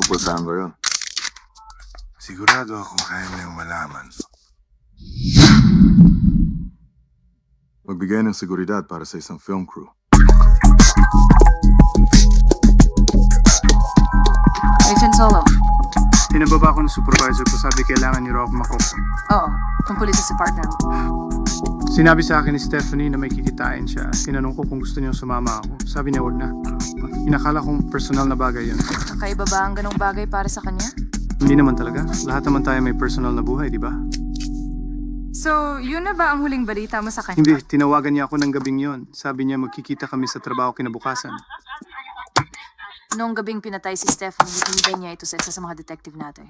Pupuntahan ko yun. Sigurado akong kaya mo yung malaman. Magbigay ng seguridad para sa isang film crew. Agent Solo. Tinababa ko ng supervisor ko, sabi kailangan ni Rob Makoko. Oo, tungkol ito sa partner mo. Sinabi sa akin ni Stephanie na may kikitain siya. Tinanong ko kung gusto niyang sumama ako. Sabi niya wag na. Inakala kong personal na bagay yun. Kakaiba ba ang ganong bagay para sa kanya? Hindi naman talaga. Lahat naman tayo may personal na buhay, di ba? So, yun na ba ang huling balita mo sa kanya? Hindi, tinawagan niya ako ng gabing yon. Sabi niya magkikita kami sa trabaho kinabukasan. Noong gabing pinatay si Stephanie, hinigay niya ito sa isa sa mga detective natin.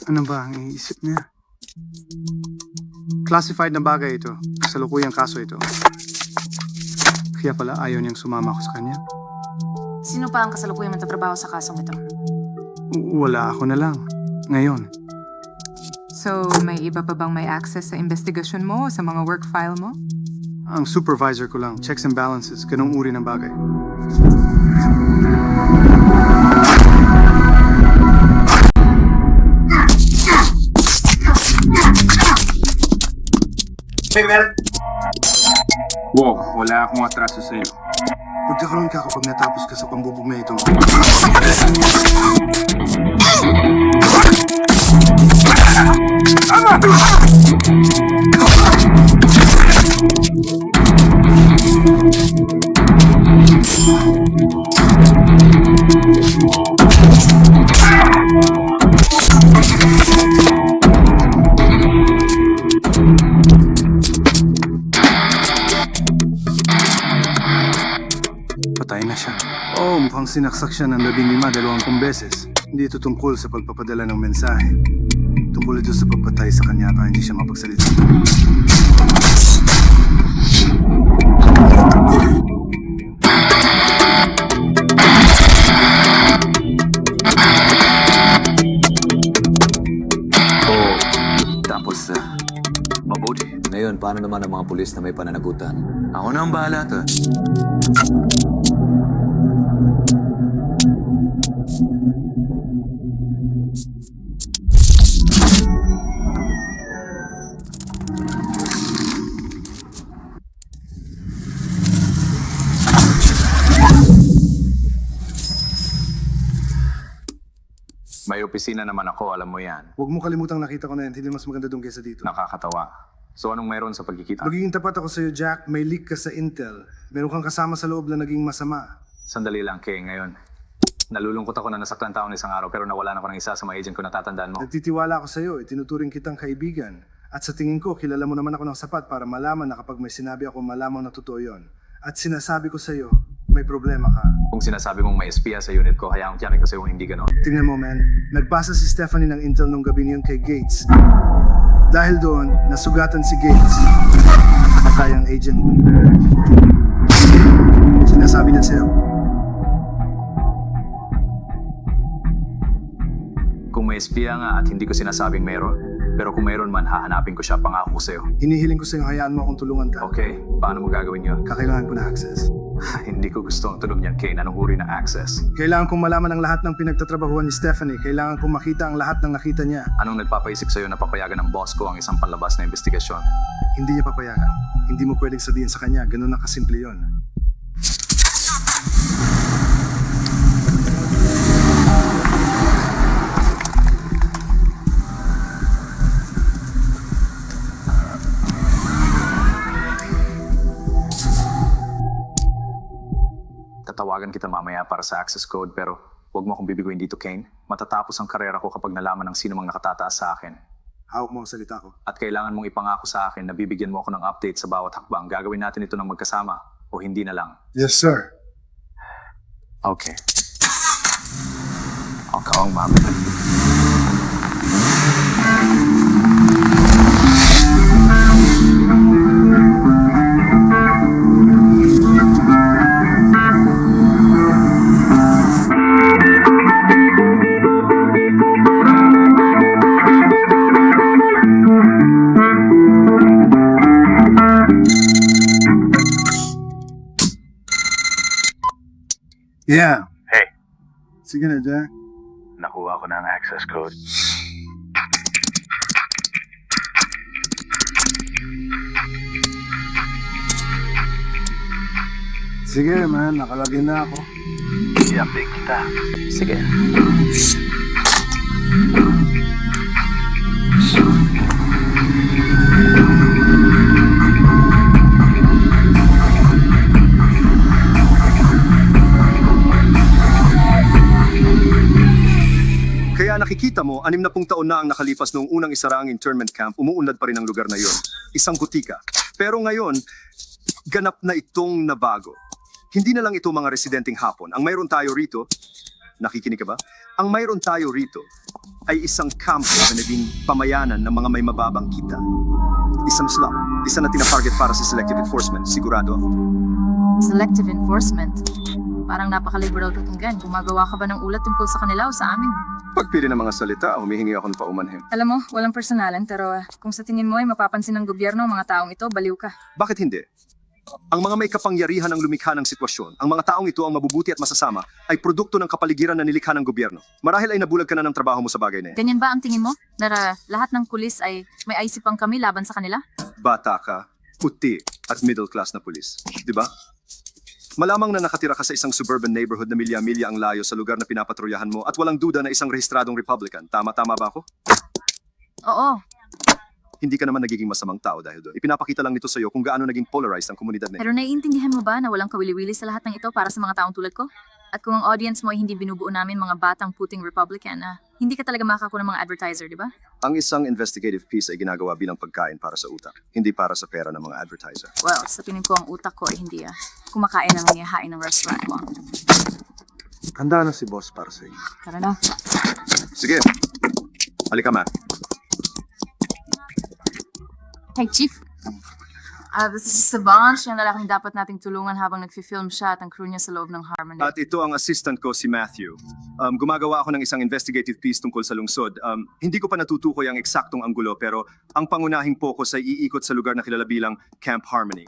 Ano ba ang iisip niya? Classified na bagay ito. Kasalukuyang kaso ito. Kaya pala ayaw niyang sumama ako sa kanya. Sino pa ang kasalukuyang magtatrabaho sa kasong ito? Wala, ako na lang. Ngayon. So, may iba pa bang may access sa investigasyon mo o sa mga work file mo? Ang supervisor ko lang. Checks and balances. Ganong uri ng bagay. Wow, wala akong atraso sa'yo. Pagkakaroon ka kapag natapos ka sa pambubugna ito. Patay na siya. Oh, mukhang sinaksak siya ng 15 beses. Hindi ito tungkol sa pagpapadala ng mensahe. Tungkol ito sa pagpatay sa kanya para hindi siya mapagsalita. Tapos, mabuti. Ngayon, paano naman ang mga pulis na may pananagutan? Ako na ang bahala to. May opisina naman ako, alam mo yan. Huwag mo kalimutang nakita ko na yan. Hindi mas maganda doon kaysa dito. Nakakatawa. So anong meron sa pagkikita? Magiging tapat ako sa'yo, Jack. May leak ka sa Intel. Meron kang kasama sa loob na naging masama. Sandali lang, Kay, ngayon. Nalulungkot ako na nasaktan taon isang araw pero nawalan ako ng isa sa mga agent ko na tatandaan mo. Nagtitiwala ako sa'yo. Itinuturing kitang kaibigan. At sa tingin ko, kilala mo naman ako ng sapat para malaman na kapag may sinabi ako, malamang na totoo yun. At sinasabi ko sa'yo, may problema ka. Kung sinasabi mong may espiya sa unit ko, hayaan tiyakin ko sa'yo kung hindi ganon. Tingnan mo, man. Nagpasa si Stephanie ng Intel nung gabi niyon kay Gates. Dahil doon, nasugatan si Gates. Patay ang agent. Sinasabi na sa'yo. Kung may espiya nga at hindi ko sinasabing meron, pero kung meron man, hahanapin ko siya, pangako ko sa'yo. Hinihiling ko sa'yo, hayaan mo akong tulungan ka. Okay, paano mo gagawin yun? Kakailangan ko na access. Hindi ko gusto ang tulong niyan, Kane. Anong uri ng access? Kailangan kong malaman ang lahat ng pinagtatrabahuan ni Stephanie. Kailangan kong makita ang lahat ng nakita niya. Anong nagpapaisip sa'yo na papayagan ng boss ko ang isang panlabas na investigasyon? Hindi niya papayagan. Hindi mo pwedeng sabihin sa kanya. Ganun ang kasimple yun. Tatawagan kita mamaya para sa access code pero huwag mo akong bibiguin dito, Kane. Matatapos ang karera ko kapag nalaman ng sino mang nakatataas sa akin. Hawak mo ang salita ko. At kailangan mong ipangako sa akin na bibigyan mo ako ng update sa bawat hakbang. Gagawin natin ito ng magkasama o hindi na lang. Yes, sir. Okay. I'll call Mama. Yeah. Hey, Sige na, Jack. nakuha ko na ang access code. Sige, man. Nakalagin na ako. I-update kita. Sige. Kaya nakikita mo, 60 taon na ang nakalipas noong unang isara ang internment camp, umuunlad pa rin ang lugar na yon. Isang butika. Pero ngayon, ganap na itong nabago. Hindi na lang ito mga residenteng Hapon. Ang mayroon tayo rito, nakikinig ka ba? Ang mayroon tayo rito ay isang camp na naging pamayanan ng mga may mababang kita. Isang slum, isa na tinatarget para sa selective enforcement, sigurado. Selective enforcement. Parang napaka-liberal tutunggan. Gumagawa ka ba ng ulat tungkol sa kanila o sa amin? Pagpili ng mga salita, humihingi ako ng paumanhin. Alam mo, walang personalan, pero kung sa tingin mo ay mapapansin ng gobyerno ang mga taong ito, baliw ka. Bakit hindi? Ang mga may kapangyarihan ng lumikha ng sitwasyon, ang mga taong ito ang mabubuti at masasama, ay produkto ng kapaligiran na nilikha ng gobyerno. Marahil ay nabulag ka na ng trabaho mo sa bagay na yan. Ganyan ba ang tingin mo? Na lahat ng pulis ay may isipang kami laban sa kanila? Bata ka, puti, at middle class na pulis. Di ba? Malamang na nakatira ka sa isang suburban neighborhood na milya-milya ang layo sa lugar na pinapatrolyahan mo at walang duda na isang rehistradong Republican. Tama-tama ba ako? Oo. Hindi ka naman nagiging masamang tao dahil doon. Ipinapakita lang nito sa iyo kung gaano naging polarized ang komunidad na ito. Pero naiintindihan mo ba na walang kawili-wili sa lahat ng ito para sa mga taong tulad ko? At kung ang audience mo ay hindi binubuo namin mga batang puting Republican, hindi ka talaga makakakuha ng mga advertiser, di ba? Ang isang investigative piece ay ginagawa bilang pagkain para sa utak, hindi para sa pera ng mga advertiser. Well, sa tingin ko ang utak ko ay hindi kumakain ng niyahain ng restaurant mo. Handa na si boss para sa iyo. Tara na. Sige, halika Matt. Hey, Chief. This is Savant, yung lalaking dapat nating tulungan habang nag-film siya at ang crew niya sa loob ng Harmony. At ito ang assistant ko, si Matthew. Gumagawa ako ng isang investigative piece tungkol sa lungsod. Hindi ko pa natutukoy ang eksaktong anggulo pero ang pangunahing focus ay iikot sa lugar na kilala bilang Camp Harmony.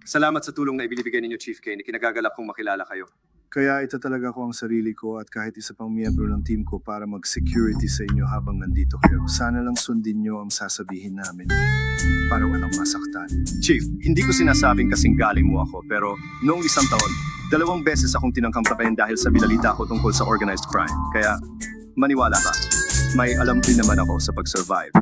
Salamat sa tulong na ibinibigay ninyo, Chief Kane. Kinagagalak kong makilala kayo. Kaya ito talaga ko ang sarili ko at kahit isa pang miyembro ng team ko para mag-security sa inyo habang nandito kayo. Sana lang sundin nyo ang sasabihin namin para walang masaktan. Chief, hindi ko sinasabing kasing galing mo ako pero noong isang taon, 2 beses akong tinangkang patayin dahil sa binalita ko tungkol sa organized crime. Kaya maniwala ka, may alam din naman ako sa pag-survive.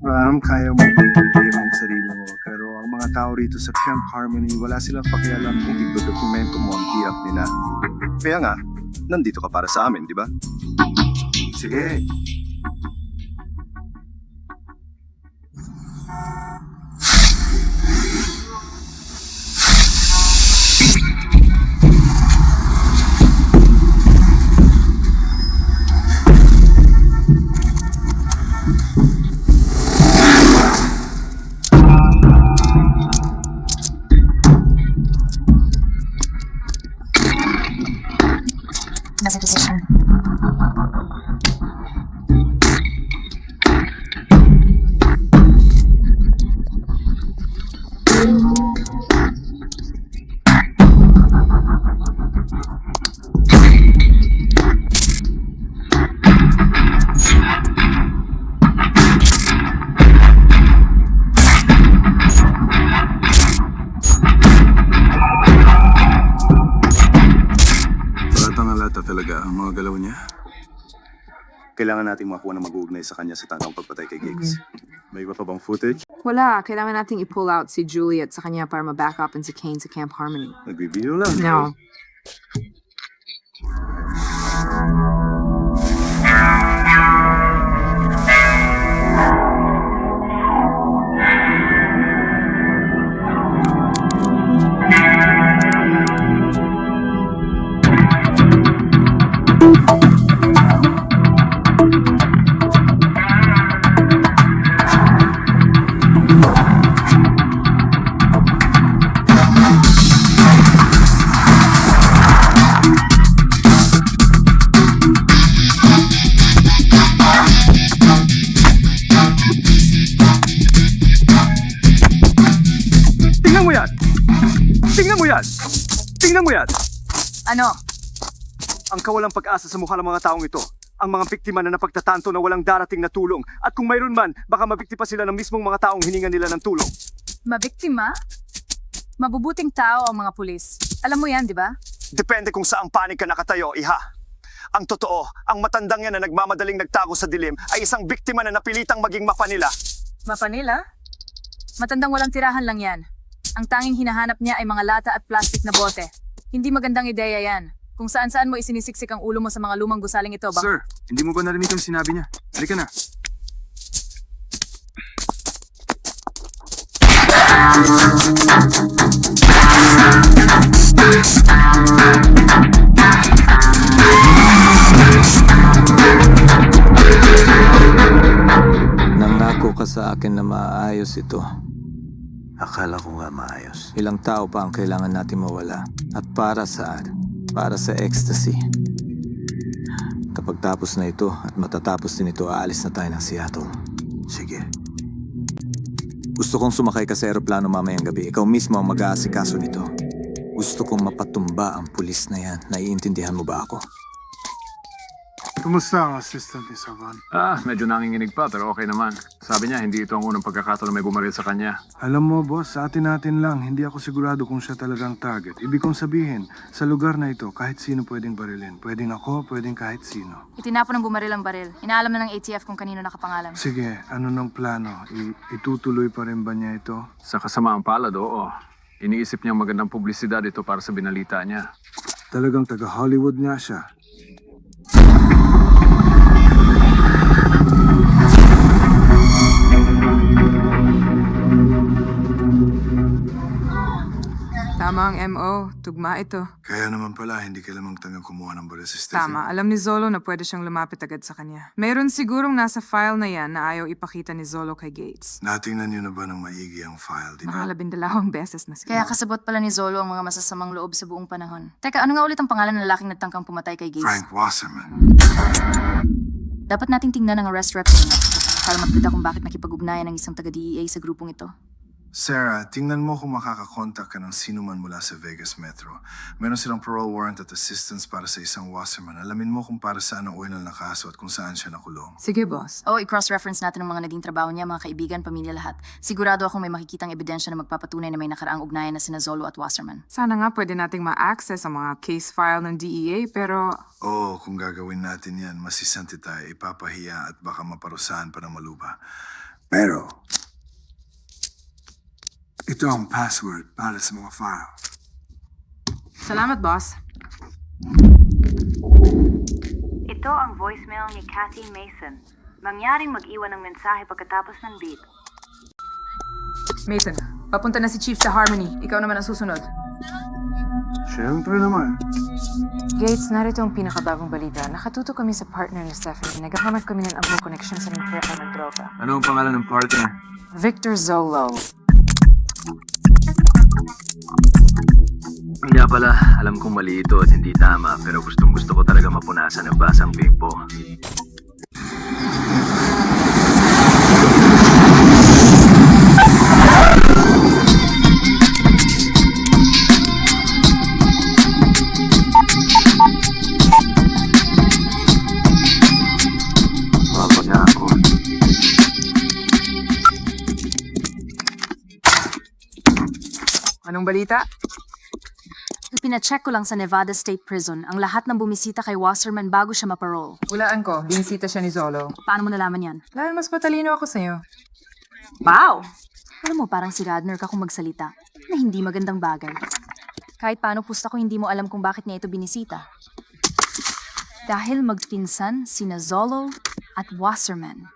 Ram, kaya mo pagpapayam ang sarili mo. Pero ang mga tao rito sa Camp Harmony, wala silang pakialam kung idodokumento mo ang tiyak nila. Kaya nga, nandito ka para sa amin, di ba? Sige. Nasa position. Talaga ang mga galaw niya. Kailangan nating makuha ng mag-uugnay sa kanya sa tangkang pagpatay kay Giggs. May iba pa bang footage? Wala, kailangan nating i-pull out si Juliet sa kanya para ma-back up and si Kane sa Camp Harmony. Nag-review lang. No. Tingnan mo yan! Ano? Ang kawalang pag-asa sa mukha ng mga taong ito. Ang mga biktima na napagtatanto na walang darating na tulong. At kung mayroon man, baka mabikti pa sila ng mismong mga taong hininga nila ng tulong. Mabiktima? Mabubuting tao ang mga pulis. Alam mo yan, di ba? Depende kung saang panig ka nakatayo, iha. Ang totoo, ang matandang yan na nagmamadaling nagtago sa dilim ay isang biktima na napilitang maging mapanila. Mapanila? Matandang walang tirahan lang yan. Ang tanging hinahanap niya ay mga lata at plastic na bote. Hindi magandang ideya yan. Kung saan-saan mo isinisiksik ang ulo mo sa mga lumang gusaling ito, Sir, hindi mo ba narinig ang sinabi niya? Halika na. maayos ito. Akala ko nga maayos. Ilang tao pa ang kailangan natin mawala. At para saan? Para sa ecstasy. Kapag tapos na ito at matatapos din ito, aalis na tayo ng Seattle. Sige. Gusto kong sumakay ka sa aeroplano mamayang gabi. Ikaw mismo ang mag-aasikaso nito. Gusto kong mapatumba ang pulis na yan. Naiintindihan mo ba ako? Kumusta ang assistant ni Savan? Medyo nanginginig pa pero okay naman. Sabi niya, hindi ito ang unang pagkakataon na may bumaril sa kanya. Alam mo, boss, sa atin lang, hindi ako sigurado kung siya talagang target. Ibig kong sabihin, sa lugar na ito, kahit sino pwedeng barilin. Pwedeng ako, pwedeng kahit sino. Itinapon ng bumaril ang baril. Inaalam na ng ATF kung kanino nakapangalan. Sige, ano ng plano? Itutuloy pa rin ba niya ito? Sa kasamaang palad, oo. Iniisip niyang magandang publisidad ito para sa binalita niya. Talagang taga-Hollywood nga siya. Tama ang MO. Tugma ito. Kaya naman pala, hindi kailangang tagang kumuha ng baril si Stephanie. Tama. Alam ni Zolo na pwede siyang lumapit agad sa kanya. Mayroon sigurong nasa file na yan na ayaw ipakita ni Zolo kay Gates. Natingnan niyo na ba ng maigi ang file? Mga 12 beses na siguro. Kaya kasabot pala ni Zolo ang mga masasamang loob sa buong panahon. Teka, ano nga ulit ang pangalan ng lalaking nagtangkang pumatay kay Gates? Frank Wasserman. Dapat nating tingnan ang arrest record para makita kung bakit nakipag-ugnayan ng isang taga-DEA sa grupong ito. Sarah, tingnan mo kung makakakontak ka ng sino man mula sa Vegas Metro. Meron silang parole warrant at assistance para sa isang Wasserman. Alamin mo kung para saan ang oil na kaso at kung saan siya nakulong. Sige, boss. Oo, i-cross-reference natin ang mga naging trabaho niya, mga kaibigan, pamilya, lahat. Sigurado akong may makikitang ebidensya na magpapatunay na may nakaraang ugnayan na sina Zolo at Wasserman. Sana nga pwede nating ma-access ang mga case file ng DEA, pero Oo, kung gagawin natin yan, masisanti tayo, ipapahiya at baka maparusahan pa ng maluba. Pero, ito ang password para sa mga file. salamat, boss. Ito ang voicemail ni Kathy Mason. Mangyaring mag-iwan ng mensahe pagkatapos ng beep. Mason, papunta na si Chief sa Harmony. Ikaw naman ang susunod. Siyempre naman. Gates, narito ang pinakabagong balita. Nakatuto kami sa partner ni Stephanie. Naghahanap kami ng among connection sa impyerno ng droga. Ano ang pangalan ng partner? Victor Zolo. Nga pala, alam kong mali ito at hindi tama, pero gustong-gusto ko talaga mapunasan ng basang pipo. Mapag na ako. Anong balita? Pinacheck ko lang sa Nevada State Prison ang lahat ng bumisita kay Wasserman bago siya maparole. Hulaan ko, binisita siya ni Zolo. Paano mo nalaman yan? Dahil mas matalino ako sa'yo. Wow! Alam mo, parang si Radner ka kung magsalita na hindi magandang bagay. Kahit paano pusta ko, hindi mo alam kung bakit niya ito binisita. Dahil magpinsan sina Zolo at Wasserman.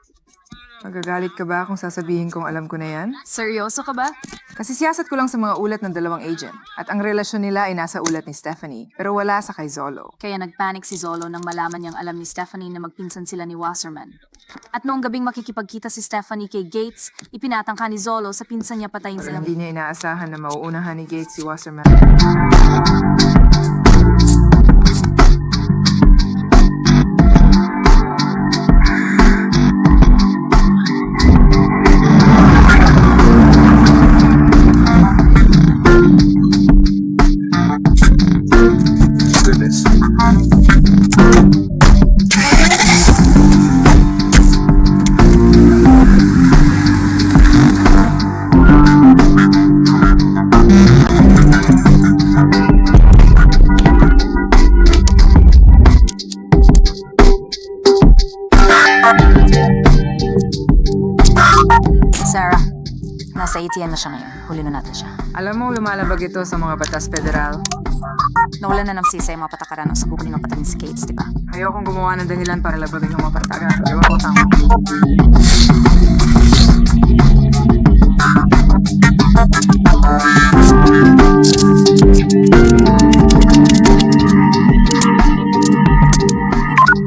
Magagalit ka ba kung sasabihin kong alam ko na yan? Seryoso ka ba? Kasi siyasat ko lang sa mga ulat ng dalawang agent. At ang relasyon nila ay nasa ulat ni Stephanie, pero wala sa kay Zolo. Kaya nagpanic si Zolo nang malaman niyang alam ni Stephanie na magpinsan sila ni Wasserman. At noong gabing makikipagkita si Stephanie kay Gates, ipinatangka ni Zolo sa pinsan niya patayin Pero silang... hindi niya inaasahan na mauunahan ni Gates si Wasserman. Goodness. Sarah, nasa ATM na siya ngayon. Huli na natin siya. Alam mo, lumalabag ito sa mga batas federal. Nawalan na ng sisa yung mga patakaran ng sabukin ng patayin si Gates, di ba? Ayokong gumawa ng dahilan para labagin yung mga patakaran. Ewan ko tama.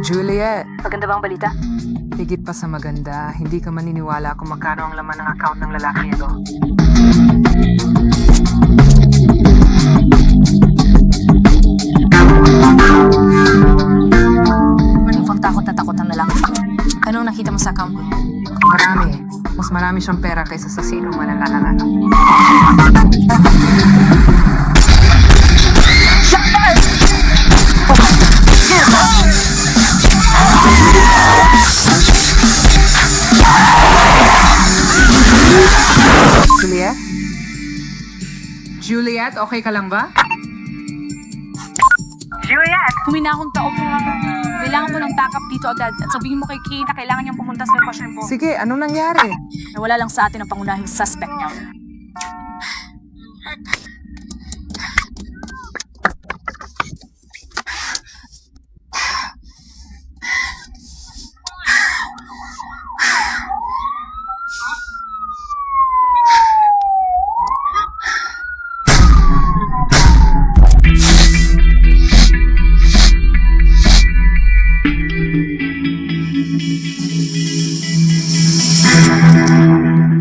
Juliet, Maganda ba ang balita? Higit pa sa maganda, hindi ka maniniwala kung magkano ang laman ng account ng lalaki ito. Mukhang takot na takot ang lalaki. Anong nakita mo sa account mo? Marami. Mas marami siyang pera kaysa sa sinong mananalanan. Juliet? Juliet, okay ka lang ba? Juliet! Huminahon ka, opo nga. Kailangan mo ng backup dito agad at sabihin mo kay Kay na kailangan niyang pumunta sa lokasyon ko. Sige, anong nangyari? Nawala lang sa atin ang pangunahing suspect niya.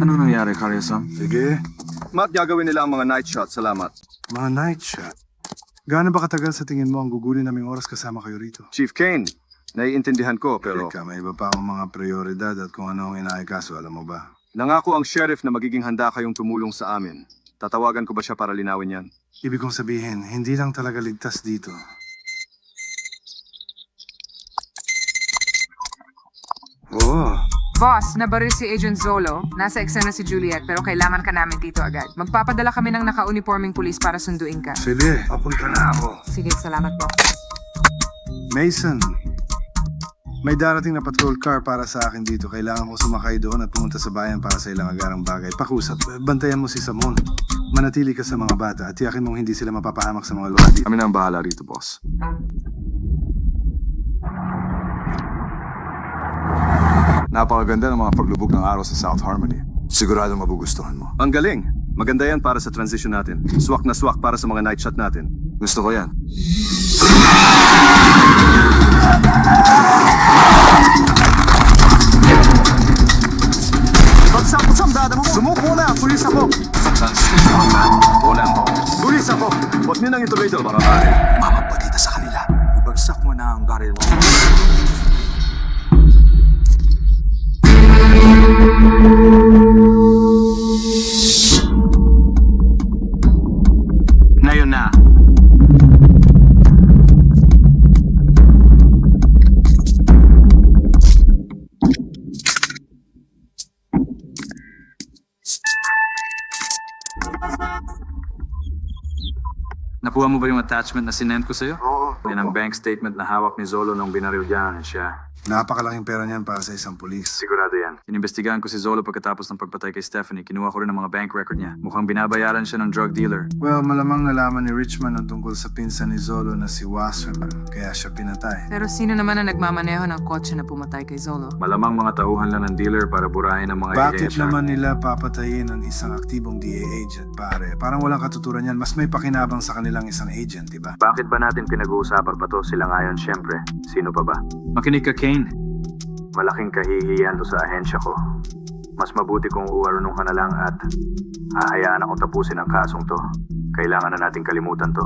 Anong nangyari, Karya-san? Sige. Matt, gagawin nila ang mga night shot. Salamat. Mga night shot. Gaano ba katagal sa tingin mo ang gugulin naming oras kasama kayo rito? Chief Kane, naiintindihan ko pero Teka, may iba pa akong mga prioridad at kung ano ang inaikaso, alam mo ba? nangako ang sheriff na magiging handa kayong tumulong sa amin. Tatawagan ko ba siya para linawin yan? Ibig kong sabihin, hindi lang talaga ligtas dito. Oh, Boss, nabaril si Agent Zolo. Nasa eksena si Juliet pero kailangan ka namin dito agad. Magpapadala kami ng naka-uniforming pulis para sunduin ka. sige, papunta na ako. Sige, salamat po. Mason, may darating na patrol car para sa akin dito. Kailangan ko sumakay doon at pumunta sa bayan para sa ilang agarang bagay. Pakusap, bantayan mo si Samon. Manatili ka sa mga bata at tiyakin mong hindi sila mapapahamak sa mga luwadi. Kami na ang bahala rito, boss. Napakaganda ng mga paglubog ng araw sa South Harmony. Sigurado magugustuhan mo. Ang galing! Maganda yan para sa transition natin. Swak na swak para sa mga night shot natin. Gusto ko yan. Pagsam dada mo! Sumuko na! Pulis ako! Pulis ako! Huwag niyo nang ituloy ito. Mamagpatita sa kanila. Ibagsak mo na ang baril mo. Ngayon na. Nakuha mo ba yung attachment na sinend ko sa'yo? Oo. Yan ang bank statement na hawak ni Zolo nung binaril niya siya. Napakalaking pera niyan para sa isang pulis. Sigurado yan. Inimbestigahan ko si Zolo pagkatapos ng pagpatay kay Stephanie. Kinuha ko rin ang mga bank record niya. Mukhang binabayaran siya ng drug dealer. Well, malamang nalaman ni Richmond ang tungkol sa pinsan ni Zolo na si Wasserman, kaya siya pinatay. Pero sino naman ang nagmamaneho ng kotse na pumatay kay Zolo? Malamang mga tauhan lang ng dealer para burahin ang mga Bakit ebidensya. naman nila papatayin ang isang aktibong DA agent, pare? Parang walang katuturan yan. Mas may pakinabang sa kanilang isang agent, di ba? Bakit ba natin pinag-uusapan pa to sila ngayon? Siyempre, sino pa ba? Makinig ka, Kane. Malaking kahihiyan to sa ahensya ko. Mas mabuti kung uwarunong ka na lang at hahayaan akong tapusin ang kasong to. Kailangan na nating kalimutan to.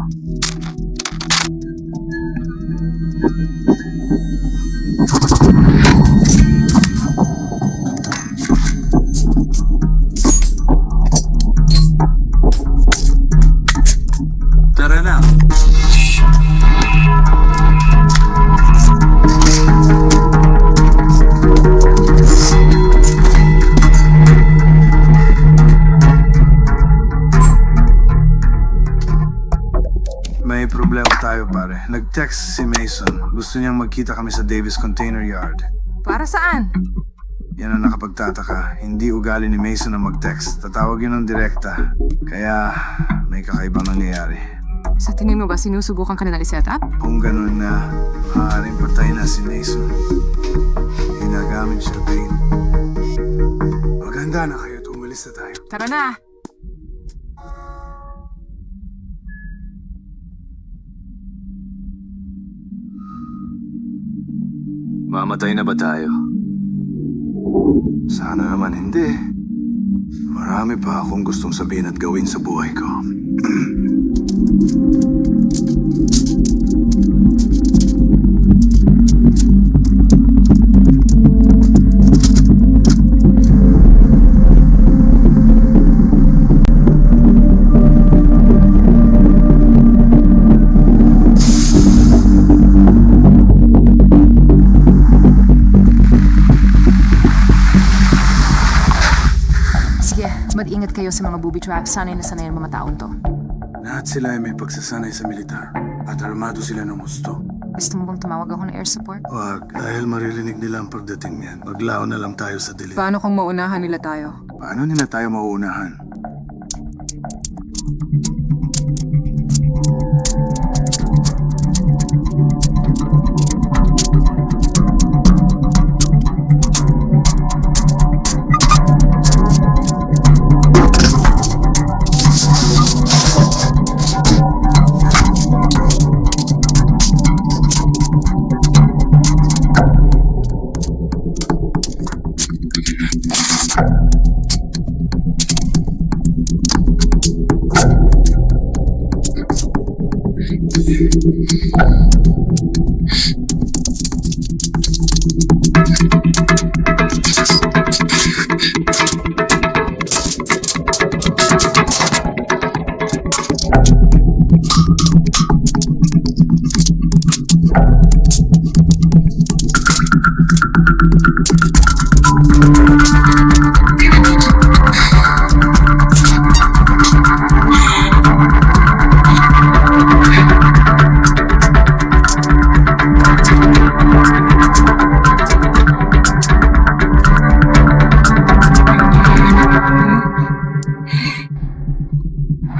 Tara na. May problema tayo, pare. Nag-text si Mason. Gusto niyang magkita kami sa Davis Container Yard. Para saan? Yan ang nakapagtataka. Hindi ugali ni Mason ang mag-text. Tatawag yun ng direkta. Kaya may kakaibang nangyayari. Sa tingin mo ba sinusubukan ka na i-set up? Kung ganun na, maaaring patay na si Mason. Ginagamit siya, Bane. Maganda na kayo at umalis na tayo. Tara na! Mamatay na ba tayo? Sana naman hindi. Marami pa akong gustong sabihin at gawin sa buhay ko. Sige, mag-ingat kayo sa mga booby traps. Sanay na sanay ang mga taon to. Lahat sila ay may pagsasanay sa militar at armado sila ng gusto. Gusto mo bang tumawag ako ng air support? Wag, dahil maririnig nila ang pagdating niyan. Maglaon na lang tayo sa dilim. Paano kung maunahan nila tayo? Paano nila tayo mauunahan?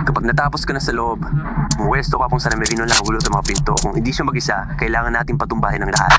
Kapag natapos ka na sa loob, umuwesto ka kung San Merino lang gulot ang mga pinto. Kung hindi siya mag-isa, kailangan natin patumbahin ang lahat.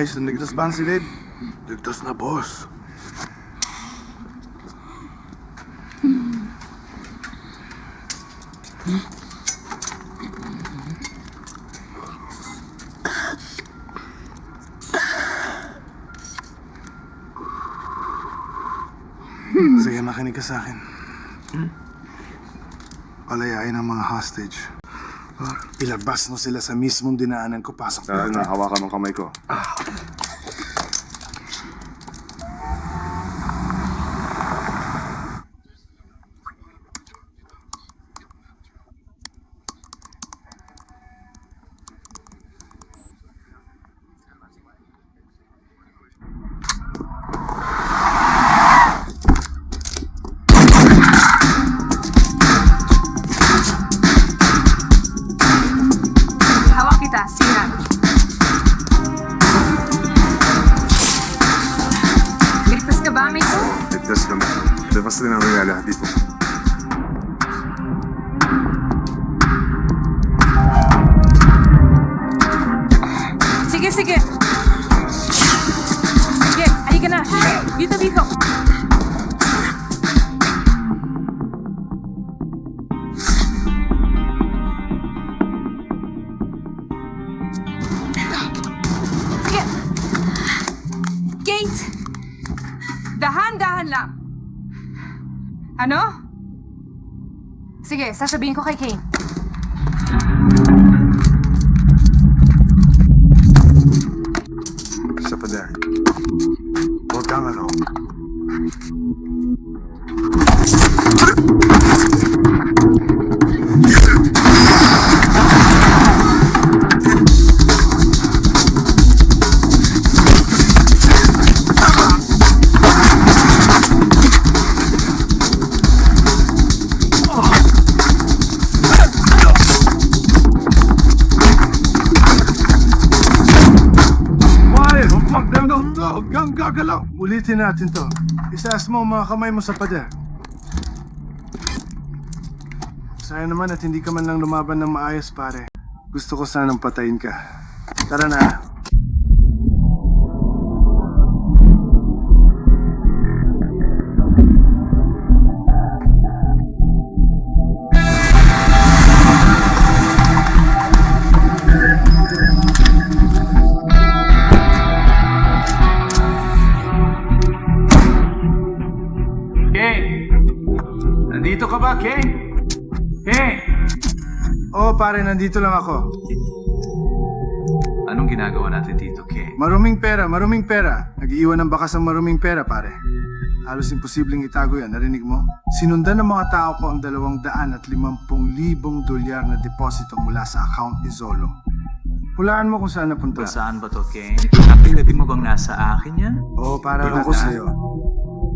Guys, nagligtas ba ang silid? Ligtas na, boss. Sige, makinig ka sa akin. Palayain ang mga hostage. Ilabas mo sila sa mismong dinaanan ko. Pasok na. Hawakan ang kamay ko. Hawak kita, sira. Ligtas ka ba, Mason? Ligtas kami. Labas din namin nga lahat dito. Sige, sige. Sige, halika na. Dito, dito. Sige. Kate! Dahan-dahan lang. Ano? Sige, sasabihin ko kay Kane. Sa pader. Huwag kang ano. Huwag gagalaw. Ulitin natin to. Isaas mo ang mga kamay mo sa pader. Sayang naman at hindi ka man lang lumaban ng maayos, pare. Gusto ko sanang patayin ka. Tara na. Nandito ka ba, Kane? Kane! Oo, pare, nandito lang ako. Anong ginagawa natin dito, Kane? Maruming pera, maruming pera. Nag-iiwan ng bakas ng maruming pera, pare. Halos imposibleng itago yan, narinig mo? Sinundan ng mga tao ko ang 250,000 dolyar na deposito mula sa account ni Zolo. Hulaan mo kung saan napunta. Saan ba to, Kane? Kapilatin mo bang nasa akin yan? Oo, para lang ko sa'yo.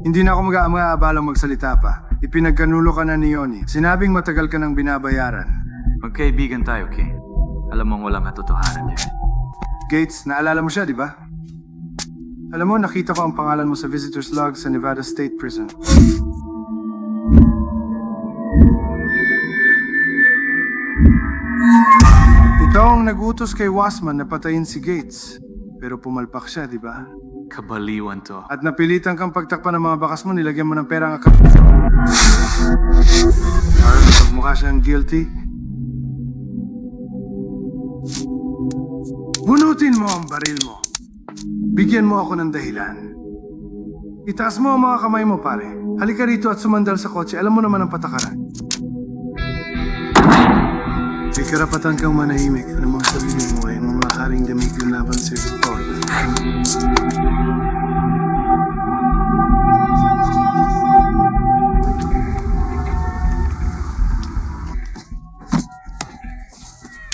Hindi na ako mag-aabalang magsalita pa. Ipinagkanulo ka na ni Yoni. Sinabing matagal ka nang binabayaran. Magkaibigan tayo, Kane. Alam mong walang katotohanan yan. Gates, naalala mo siya, di ba? Alam mo, nakita ko ang pangalan mo sa visitor's log sa Nevada State Prison. Ito ang nag-utos kay Wasman na patayin si Gates. Pero pumalpak siya, di ba? Kabaliwan to. At napilitan kang pagtakpan ng mga bakas mo, nilagyan mo ng pera ang account. Para kapag mukha siyang guilty, bunutin mo ang baril mo. Bigyan mo ako ng dahilan. Itaas mo ang mga kamay mo, pare. Halika rito at sumandal sa kotse. Alam mo naman ang patakaran. May karapatan kang manahimik. Ano mga sabihin mo ay mamaharing damig yung laban sa Paul.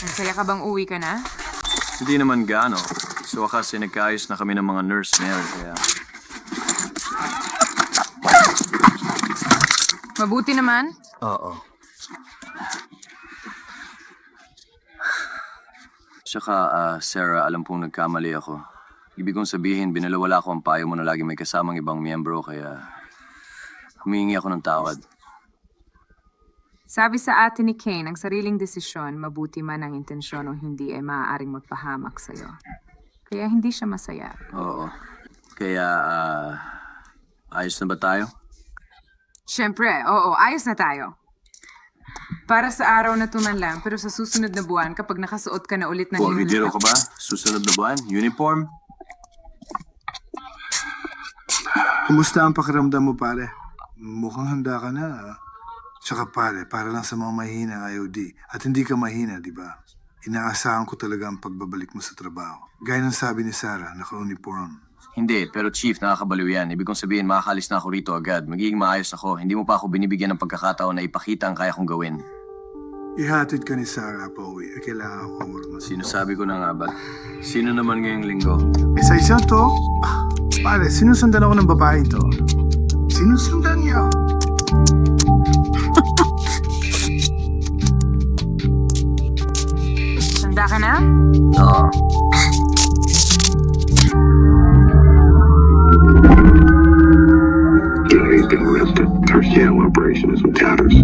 Masaya ka bang uwi ka na? Hindi naman gaano. So kasi nagkaayos na kami ng mga nurse ngayon, kaya... Mabuti naman. Oo. Tsaka, Sarah, alam pong nagkamali ako. Ibig kong sabihin, binalawala ko ang payo mo na lagi may kasamang ibang miyembro, kaya humingi ako ng tawad. Sabi sa atin ni Kane, ang sariling desisyon, mabuti man ang intensyon o hindi, ay maaaring magpahamak sa'yo. Kaya hindi siya masaya. Oo. Kaya, ayos na ba tayo? Siyempre, oo, ayos na tayo. Para sa araw na tuman lang, pero sa susunod na buwan, kapag nakasuot ka na ulit ng Biro ka ba? Susunod na buwan? Uniform? Kumusta ang pakiramdam mo, pare? Mukhang handa ka na. Tsaka pare, para lang sa mga mahina ang IOD. At hindi ka mahina, di ba? Inaasahan ko talaga ang pagbabalik mo sa trabaho. Gaya ng sabi ni Sarah, naka-uniform. Hindi, pero Chief, nakakabaliw yan. Ibig kong sabihin, makakalis na ako rito agad. Magiging maayos ako. Hindi mo pa ako binibigyan ng pagkakataon na ipakita ang kaya kong gawin. Ihatid ka ni Sarah pa uwi. Kailangan ko kumurma. Sinasabi ko na nga ba? Sino naman ngayong linggo? Isa-isa to? Pare, sinusundan ako ng babae to. Sinusundan niya. Sanda ka na? Oo. He's been arrested. Our channel operation is in tatters.